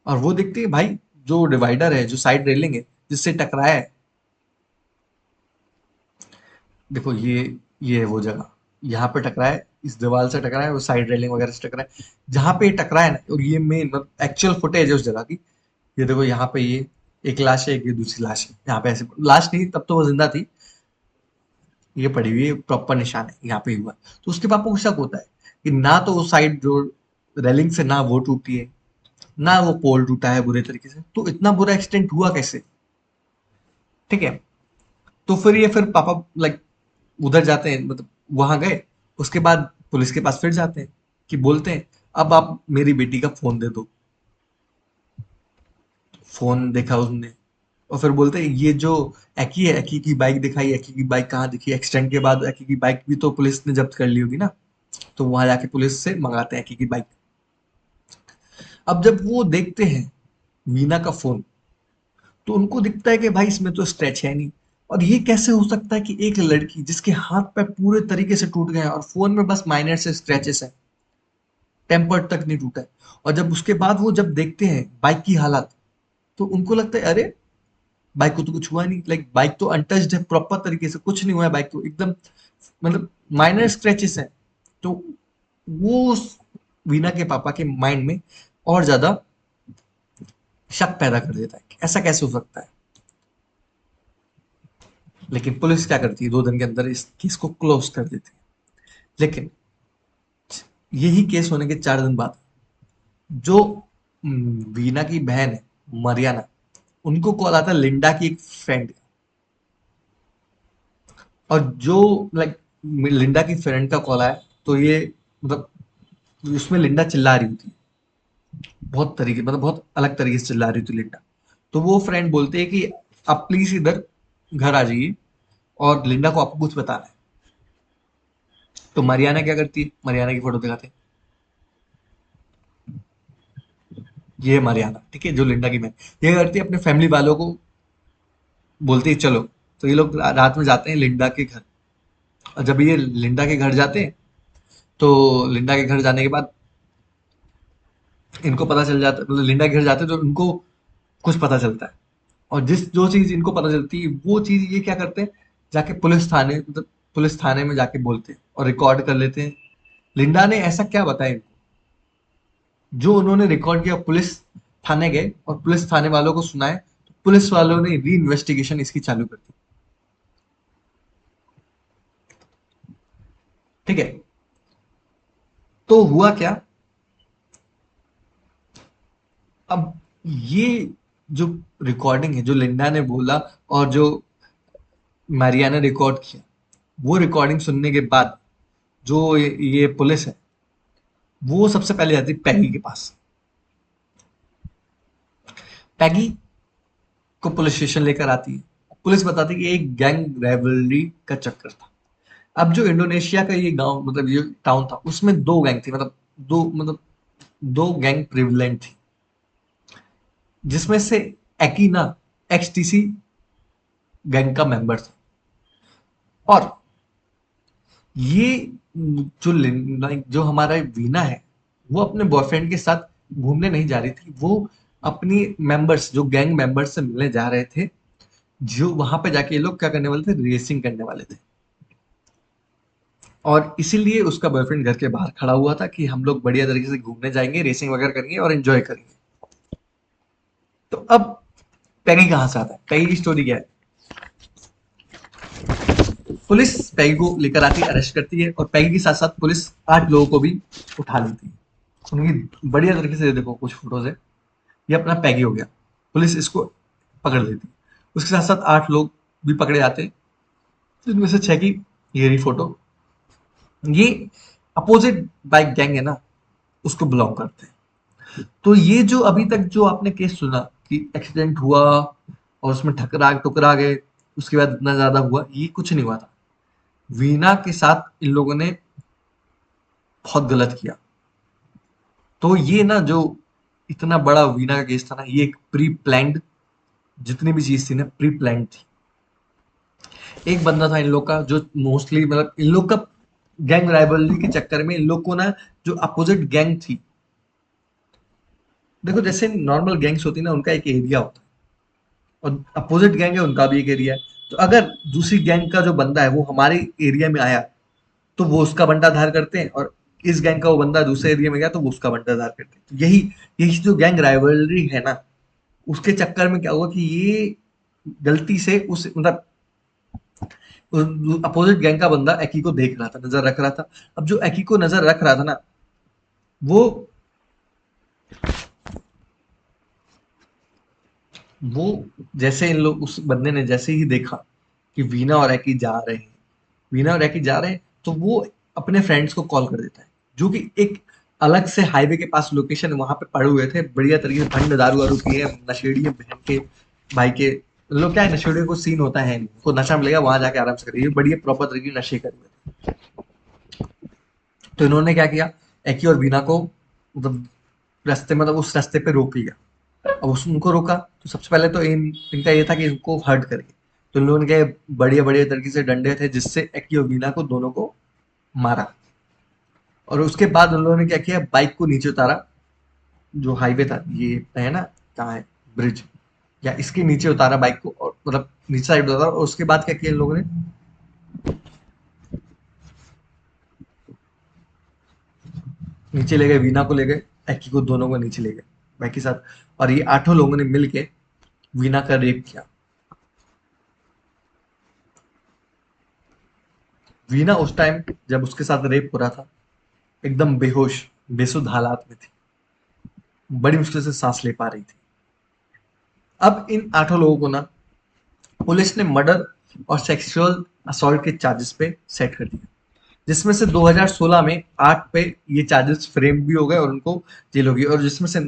और वो देखते हैं भाई, जो डिवाइडर है, जो साइड रेलिंग है जिससे टकराया है, देखो ये है वो जगह, यहाँ पे टकराया है, इस दीवार से टकराया है, वो साइड रेलिंग वगैरह से टकराया है। जहाँ पे ये टकराया है ना, और ये मेन मतलब एक्चुअल फुटेज है उस जगह की। ये देखो यहाँ पे ये एक लाश है, एक ये दूसरी लाश है, यहाँ पे ऐसे लाश नहीं, तब तो वो जिंदा थी, ये पड़ी हुई है, प्रॉपर निशान है यहाँ पे हुआ। तो उसके पापा को शक होता है कि ना तो वो साइड जो रेलिंग से ना वो टूटी है, ना वो पोल टूटा है बुरे तरीके से, तो इतना बुरा एक्सीडेंट हुआ कैसे, ठीक है। तो फिर पापा लाइक उधर जाते हैं, मतलब वहां गए। उसके बाद पुलिस के पास फिर जाते हैं कि बोलते हैं अब आप मेरी बेटी का फोन दे दो। फोन देखा उसने, और फिर बोलते हैं ये जो एकी है, एकी की बाइक दिखाई, एकी की बाइक कहाँ दिखी, एक्सीडेंट के बाद एकी की बाइक भी तो पुलिस ने जब्त कर ली होगी ना। तो वहां जाके पुलिस से मंगाते हैं एकी की बाइक। अब जब वो देखते हैं वीना का फोन, तो उनको दिखता है कि भाई इसमें तो स्क्रैच है नहीं। और ये कैसे हो सकता है कि एक लड़की जिसके हाथ पैर पूरे तरीके से टूट गए हैं और फोन में बस माइनर से स्क्रैचेस हैं, टेम्पर्ड तक नहीं टूटा है। और जब उसके बाद वो जब देखते हैं बाइक की हालत, तो उनको लगता है अरे बाइक को तो कुछ हुआ नहीं, लाइक बाइक तो अनटच्ड है, प्रॉपर तरीके से कुछ नहीं हुआ है बाइक को, एकदम मतलब माइनर स्क्रैचेस हैं। तो वो वीना के पापा के माइंड में और ज्यादा शक पैदा कर देता है कि ऐसा कैसे हो सकता है। लेकिन पुलिस क्या करती है, 2 दिन के अंदर इस केस को क्लोज कर देती है। लेकिन यही केस होने के 4 दिन बाद जो वीना की बहन है, मरियाना, उनको कॉल आता है लिंडा की एक फ्रेंड, और जो लाइक लिंडा की फ्रेंड का कॉल आया, तो ये मतलब उसमें लिंडा चिल्ला रही थी, बहुत तरीके मतलब बहुत अलग तरीके से चिल्ला रही थी लिंडा। तो वो फ्रेंड बोलते हैं कि आप प्लीज इधर घर आ जाइए और लिंडा को आपको कुछ बताना है। तो मरियाना क्या करती है, मरियाना की फोटो दिखाते हैं, ये है मरियाना, ठीक है, जो लिंडा की मैं, ये करती है अपने फैमिली वालों को, बोलती है चलो। तो ये लोग रात में जाते हैं लिंडा के घर। और जब ये लिंडा के घर जाते हैं, तो लिंडा के घर जाने के बाद इनको पता चल जाता है, मतलब लिंडा के घर जाते हैं तो उनको कुछ पता चलता है। और जिस जो चीज इनको पता चलती है, वो चीज ये क्या करते हैं, जाके पुलिस थाने, मतलब पुलिस थाने में जाके बोलते हैं और रिकॉर्ड कर लेते हैं। लिंडा ने ऐसा क्या बताया इनको, जो उन्होंने रिकॉर्ड किया, पुलिस थाने गए और पुलिस थाने वालों को सुनाए, तो पुलिस वालों ने री इन्वेस्टिगेशन इसकी चालू कर दी। ठीक है, तो हुआ क्या, अब ये जो रिकॉर्डिंग है, जो लिंडा ने बोला और जो मारिया ने रिकॉर्ड किया, वो रिकॉर्डिंग सुनने के बाद जो ये पुलिस है, वो सबसे पहले जाती है पैगी के पास। पैगी को पुलिस स्टेशन लेकर आती है। पुलिस बताती है कि एक गैंग राइवलरी का चक्कर था। अब जो इंडोनेशिया का ये गांव, मतलब ये टाउन था, उसमें दो गैंग थी, मतलब दो गैंग प्रिविलेंट थी, जिसमें से एकीना एक्सटीसी गैंग का मेंबर था। और ये जो हमारा वीना है, वो अपने बॉयफ्रेंड के साथ घूमने नहीं जा रही थी, वो अपनी मेंबर्स, जो गैंग मेंबर्स से मिलने जा रहे थे, जो वहां पे जाके ये लोग क्या करने वाले थे, रेसिंग करने वाले थे। और इसीलिए उसका बॉयफ्रेंड घर के बाहर खड़ा हुआ था कि हम लोग बढ़िया तरीके से घूमने जाएंगे, रेसिंग वगैरह करेंगे और एंजॉय करेंगे। तो अब पैगी कहाँ से आता है, पैगी की स्टोरी क्या है। पुलिस पैगी को लेकर आती है, अरेस्ट करती है, और पैगी के साथ साथ पुलिस 8 लोगों को भी उठा लेती है। उनकी बढ़िया तरीके से देखो कुछ फोटोज है, ये अपना पैगी हो गया, पुलिस इसको पकड़ लेती है। उसके साथ साथ 8 लोग भी पकड़े जाते हैं, जिनमें से 6 की ये रही फोटो। ये अपोजिट बाइक गैंग है ना, उसको बिलोंग करते हैं। तो ये जो अभी तक जो आपने केस सुना कि एक्सीडेंट हुआ और उसमें ठकरा टुकरा गए, उसके बाद इतना ज्यादा हुआ, ये कुछ नहीं हुआ था। वीना के साथ इन लोगों ने बहुत गलत किया। तो ये ना जो इतना बड़ा वीना का केस था ना, ये एक प्री प्लान्ड, जितनी भी चीज थी ना प्री प्लान्ड थी। एक बंदा था इन लोग का, जो मोस्टली मतलब इन लोग का गैंग राइवलरी के चक्कर में इन लोग को ना, जो अपोजिट गैंग थी, देखो जैसे नॉर्मल गैंग्स होती है ना, उनका एक एरिया होता है, और अपोजिट गैंग है उनका भी एक एरिया है। तो अगर दूसरी गैंग का जो बंदा है वो हमारे एरिया में आया, तो वो उसका बंटा धार करते हैं, और इस गैंग का वो बंदा दूसरे एरिया में गया तो वो उसका बंटा धार करते हैं। तो यही यही जो गैंग राइवलरी है ना, उसके चक्कर में क्या हुआ कि ये गलती से उस मतलब अपोजिट गैंग का बंदा एकी को देख रहा था, नजर रख रहा था। अब जो एकी को नजर रख रहा था ना, वो वो जैसे इन लोग, उस बंदे ने जैसे ही देखा कि वीना और एकी जा रहे हैं, वीना और एकी जा रहे हैं, तो वो अपने फ्रेंड्स को कॉल कर देता है, जो कि एक अलग से हाईवे के पास लोकेशन, वहां पे पड़े हुए थे बढ़िया तरीके से, भंड दारू वारू पिए, नशेड़ी बहन के भाई के लोग, क्या है नशेड़ियों को सीन होता है, को नशा मिलेगा वहां जाके आराम से करिए, बढ़िया प्रॉपर तरीके से नशे करिए। तो इन्होंने क्या किया, एकी और वीना को मतलब रास्ते, मतलब उस रास्ते पे रोक लिया। अब उनको रोका तो सबसे पहले तो इनका ये था कि इनको हर्ट करेंगे। तो इन लोगों के बढ़िया बढ़िया तरीके से डंडे थे, जिससे एक्की और वीना को दोनों को मारा। और उसके बाद उन लोगों ने क्या किया, बाइक को नीचे उतारा, जो हाईवे था ये है ना, कहाँ है, ब्रिज, या इसके नीचे उतारा बाइक को, और मतलब नीचे साइड उतारा। और उसके बाद क्या किया इन लोगों ने, नीचे ले गए, वीना को ले गए, एक्की को, दोनों को नीचे ले गए बाइक के साथ। और ये 8 लोगों ने मिलके वीना का रेप किया। वीना उस टाइम जब उसके साथ रेप हो रहा था, एकदम बेहोश बेसुध हालात में थी, बड़ी मुश्किल से सांस ले पा रही थी। अब इन 8 लोगों को ना पुलिस ने मर्डर और सेक्सुअल असॉल्ट के चार्जेस पे सेट कर दिया, जिसमें से 2016 में 8 पे ये चार्जेस फ्रेम भी हो गए और उनको जेल हो गई। और जिसमें से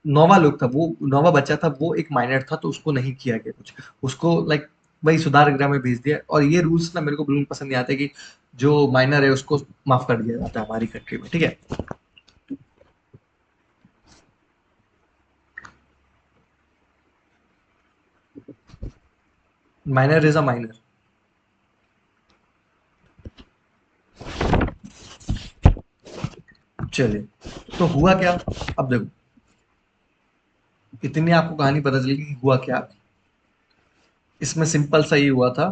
नौवा लोग था, वो नौवा बच्चा था, वो एक माइनर था, तो उसको नहीं किया गया कुछ, उसको लाइक वही सुधार गृह में भेज दिया। और ये रूल्स ना मेरे को बिल्कुल पसंद नहीं आते कि जो माइनर है उसको माफ कर दिया जाता है हमारी कंट्री में, ठीक है। Minor is a minor. चलिए, तो हुआ क्या, अब देखो, इतनी आपको कहानी पता चली कि हुआ क्या। इसमें सिंपल सा ये हुआ था,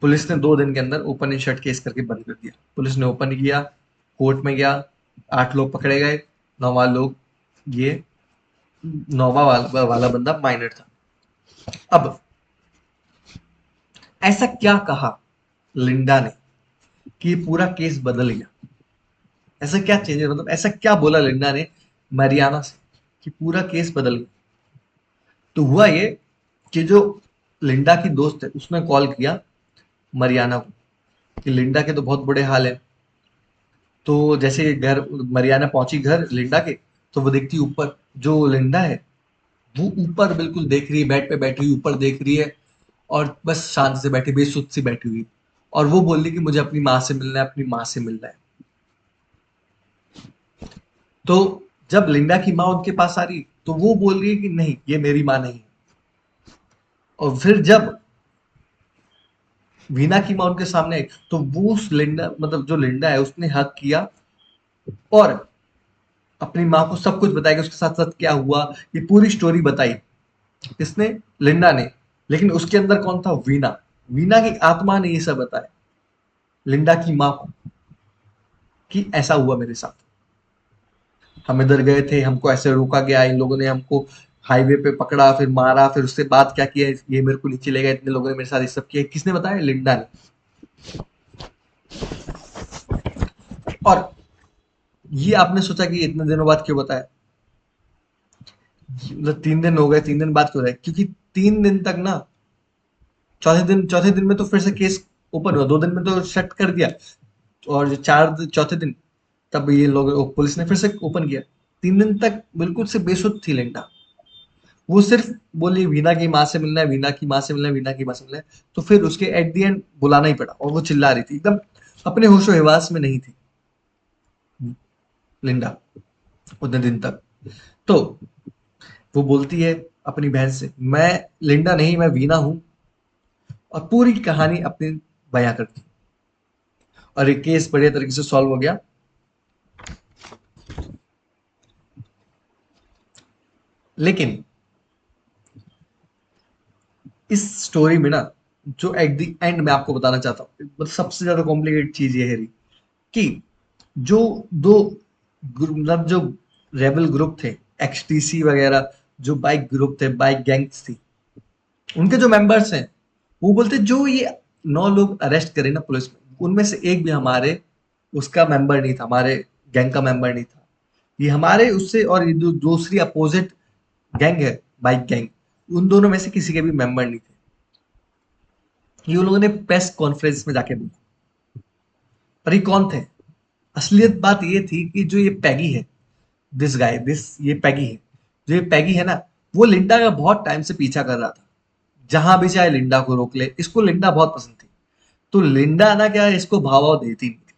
पुलिस ने 2 दिन के अंदर ओपन एंड शट केस करके बंद कर दिया। पुलिस ने ओपन किया, कोर्ट में गया, 8 लोग पकड़े गए, 9वां लोग, ये 9वां वाला बंदा माइनर था। अब ऐसा क्या कहा लिंडा ने कि ये पूरा केस बदल गया, ऐसा क्या चेंज, मतलब ऐसा क्या बोला लिंडा ने mariana से कि पूरा केस बदल गया। तो हुआ ये कि जो लिंडा की दोस्त है उसने कॉल किया mariana को कि लिंडा के तो बहुत बुरे हाल है। तो जैसे घर mariana पहुंची घर लिंडा के, तो वो देखती ऊपर, जो लिंडा है वो ऊपर बिल्कुल देख रही है, बेड पे बैठी हुई ऊपर देख रही है, और बस शांति से बैठी, बेसुध सी बैठी हुई। और वो बोल रही कि मुझे अपनी माँ से मिलना है, अपनी माँ से मिलना है। तो जब लिंडा की माँ उनके पास आ रही, तो वो बोल रही है कि नहीं, ये मेरी माँ नहीं है। और फिर जब वीना की माँ उनके सामने आई, तो वो उस लिंडा, मतलब जो लिंडा है, उसने हक किया और अपनी माँ को सब कुछ बताया कि उसके साथ साथ क्या हुआ, ये पूरी स्टोरी बताई। किसने? लिंडा ने। लेकिन उसके अंदर कौन था? वीना। वीना की आत्मा ने ये सब बताया लिंडा की माँ को कि ऐसा हुआ मेरे साथ, हम इधर गए थे, हमको ऐसे रोका गया, इन लोगों ने हमको हाईवे पे पकड़ा, फिर मारा, फिर उसके बाद क्या किया, ये मेरे को नीचे ले गया, इतने लोगों ने मेरे साथ ये सब किया। किसने बताया? लिंडा ने। और ये आपने सोचा कि इतने दिनों बाद क्यों बताया, मतलब 3 दिन हो गए, 3 दिन बाद क्यों रहे, क्योंकि 3 दिन तक ना, चौथे दिन में तो फिर से केस ओपन हुआ, 2 दिन में तो शट कर दिया, और जो चौथे दिन, तब ये लोग, पुलिस ने फिर से ओपन किया। 3 दिन तक बिल्कुल से बेसुध थी लिंडा, वो सिर्फ बोली वीना की माँ से मिलना है, वीना की माँ से मिलना है, वीना की माँ से मिलना है। तो फिर उसके एट द एंड बुलाना ही पड़ा, और वो चिल्ला रही थी, एकदम अपने होशो हवास में नहीं थी लिंडा उतने दिन तक। तो वो बोलती है अपनी बहन से, मैं लिंडा नहीं, मैं वीना हूं, और पूरी कहानी अपनी बयां करती। और ये केस बढ़िया तरीके से सॉल्व हो गया। लेकिन इस स्टोरी में ना, जो एट द एंड मैं आपको बताना चाहता हूँ, मतलब सबसे ज्यादा कॉम्प्लिकेटेड चीज ये है रही कि जो दो मतलब जो रेबल ग्रुप थे, एक्सटीसी वगैरह, जो बाइक ग्रुप थे, बाइक गैंग्स थी, उनके जो मेंबर्स हैं, वो बोलते जो ये 9 लोग अरेस्ट करे ना पुलिस में, उनमें से एक भी हमारे उसका मेंबर नहीं था, हमारे गैंग का मेंबर नहीं था। ये हमारे उससे, और ये जो दूसरी अपोजिट गैंग है, बाइक गैंग, उन दोनों में से किसी के भी मेंबर नहीं थे। ये उन लोगों ने प्रेस कॉन्फ्रेंस में जाके बोला। पर ये कौन थे? असलियत बात ये थी कि जो ये पैगी है, दिस गाय, दिस ये पैगी है, जो ये पैगी है ना, वो लिंडा का बहुत टाइम से पीछा कर रहा था, जहां भी चाहे लिंडा को रोक ले, इसको लिंडा बहुत पसंद थी। तो लिंडा ना क्या, इसको भाव वाव देती नहीं थी।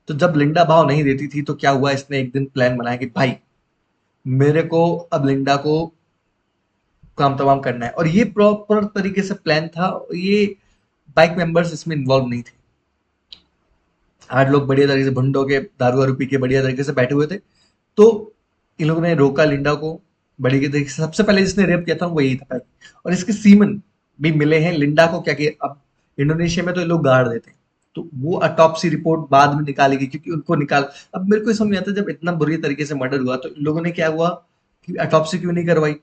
तो जब लिंडा भाव नहीं देती थी, तो क्या हुआ, इसने एक दिन प्लान बनाया कि भाई, मेरे को अब लिंडा को काम तमाम करना है। और ये प्रॉपर तरीके से प्लान था, ये बाइक मेंबर्स इसमें इन्वॉल्व नहीं थे। 8 लोग बढ़िया तरीके से भंडो के दारू वारू पी के बढ़िया तरीके से बैठे हुए थे। तो इन लोगों ने रोका लिंडा को बढ़िया तरीके से। सबसे पहले जिसने रेप किया था वो यही था पहले। और इसके सीमन भी मिले हैं लिंडा को। क्या किया, अब इंडोनेशिया में तो ये लोग गाड़ देते हैं, तो वो अटॉप्सी रिपोर्ट बाद में निकालेगी, क्योंकि उनको निकाल, अब मेरे को ये समझ नहीं आता, जब इतना बुरी तरीके से मर्डर हुआ तो इन लोगों ने क्या हुआ कि अटॉप्सी क्यों नहीं करवाई।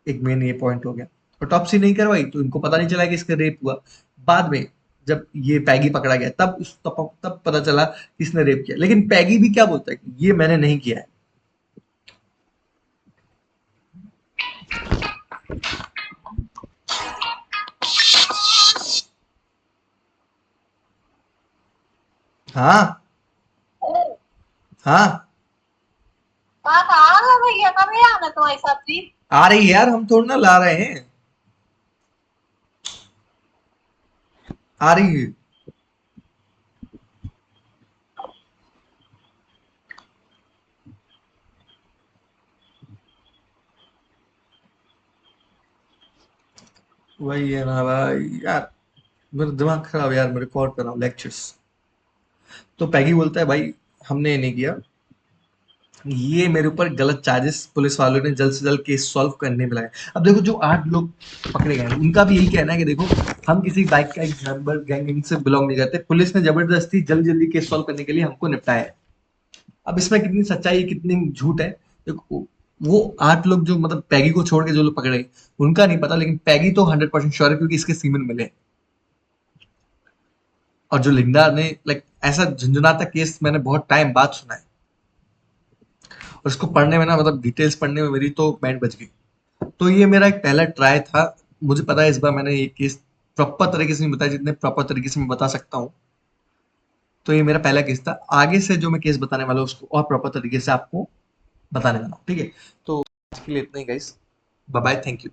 एक मेन ये पॉइंट हो गया, ऑटोप्सी नहीं करवाई तो इनको पता नहीं चला कि इसका रेप हुआ। बाद में जब ये पैगी पकड़ा गया, तब पता चला कि इसने रेप किया। लेकिन पैगी भी क्या बोलता है कि ये मैंने नहीं किया है। हाँ कहाँ हाँ, कहाँ ला भैया, कब है आना तुम्हारी सब्जी? आ रही है यार, हम थोड़ा ना ला रहे हैं, आ रही है। वही है ना भाई यार, मेरा दिमाग खराब है यार, मैं रिकॉर्ड कर रहा हूँ लेक्चर्स। तो पैगी बोलता है भाई हमने ये नहीं किया, ये मेरे ऊपर गलत चार्जेस पुलिस वालों ने जल्द से जल्द केस सॉल्व करने में लगाए। अब देखो जो 8 लोग पकड़े गए हैं, उनका भी यही कहना है कि देखो हम किसी बाइक का एक मेंबर गैंग से बिलोंग नहीं करते, पुलिस ने जबरदस्ती जल्दी जल्दी केस सॉल्व करने के लिए हमको निपटाया है। अब इसमें कितनी सच्चाई है कितनी झूठ है, देखो वो 8 लोग जो मतलब पैगी को छोड़ के जो लोग पकड़े, उनका नहीं पता, लेकिन पैगी तो 100% श्योर है क्योंकि इसके सीमन मिले। और जो लिंडा ने लाइक ऐसा झंझनाता केस मैंने बहुत टाइम बाद सुना है, और इसको पढ़ने में ना मतलब डिटेल्स पढ़ने में मेरी तो बैंड बज गई। तो ये मेरा एक पहला ट्राई था। मुझे पता है इस बार मैंने ये केस प्रॉपर तरीके से नहीं बताया जितने प्रॉपर तरीके से मैं बता सकता हूँ। तो ये मेरा पहला केस था, आगे से जो मैं केस बताने वाला हूँ उसको और प्रॉपर तरीके से आपको बताने वाला हूँ, ठीक है। तो आज के लिए इतना ही guys, bye bye, thank you.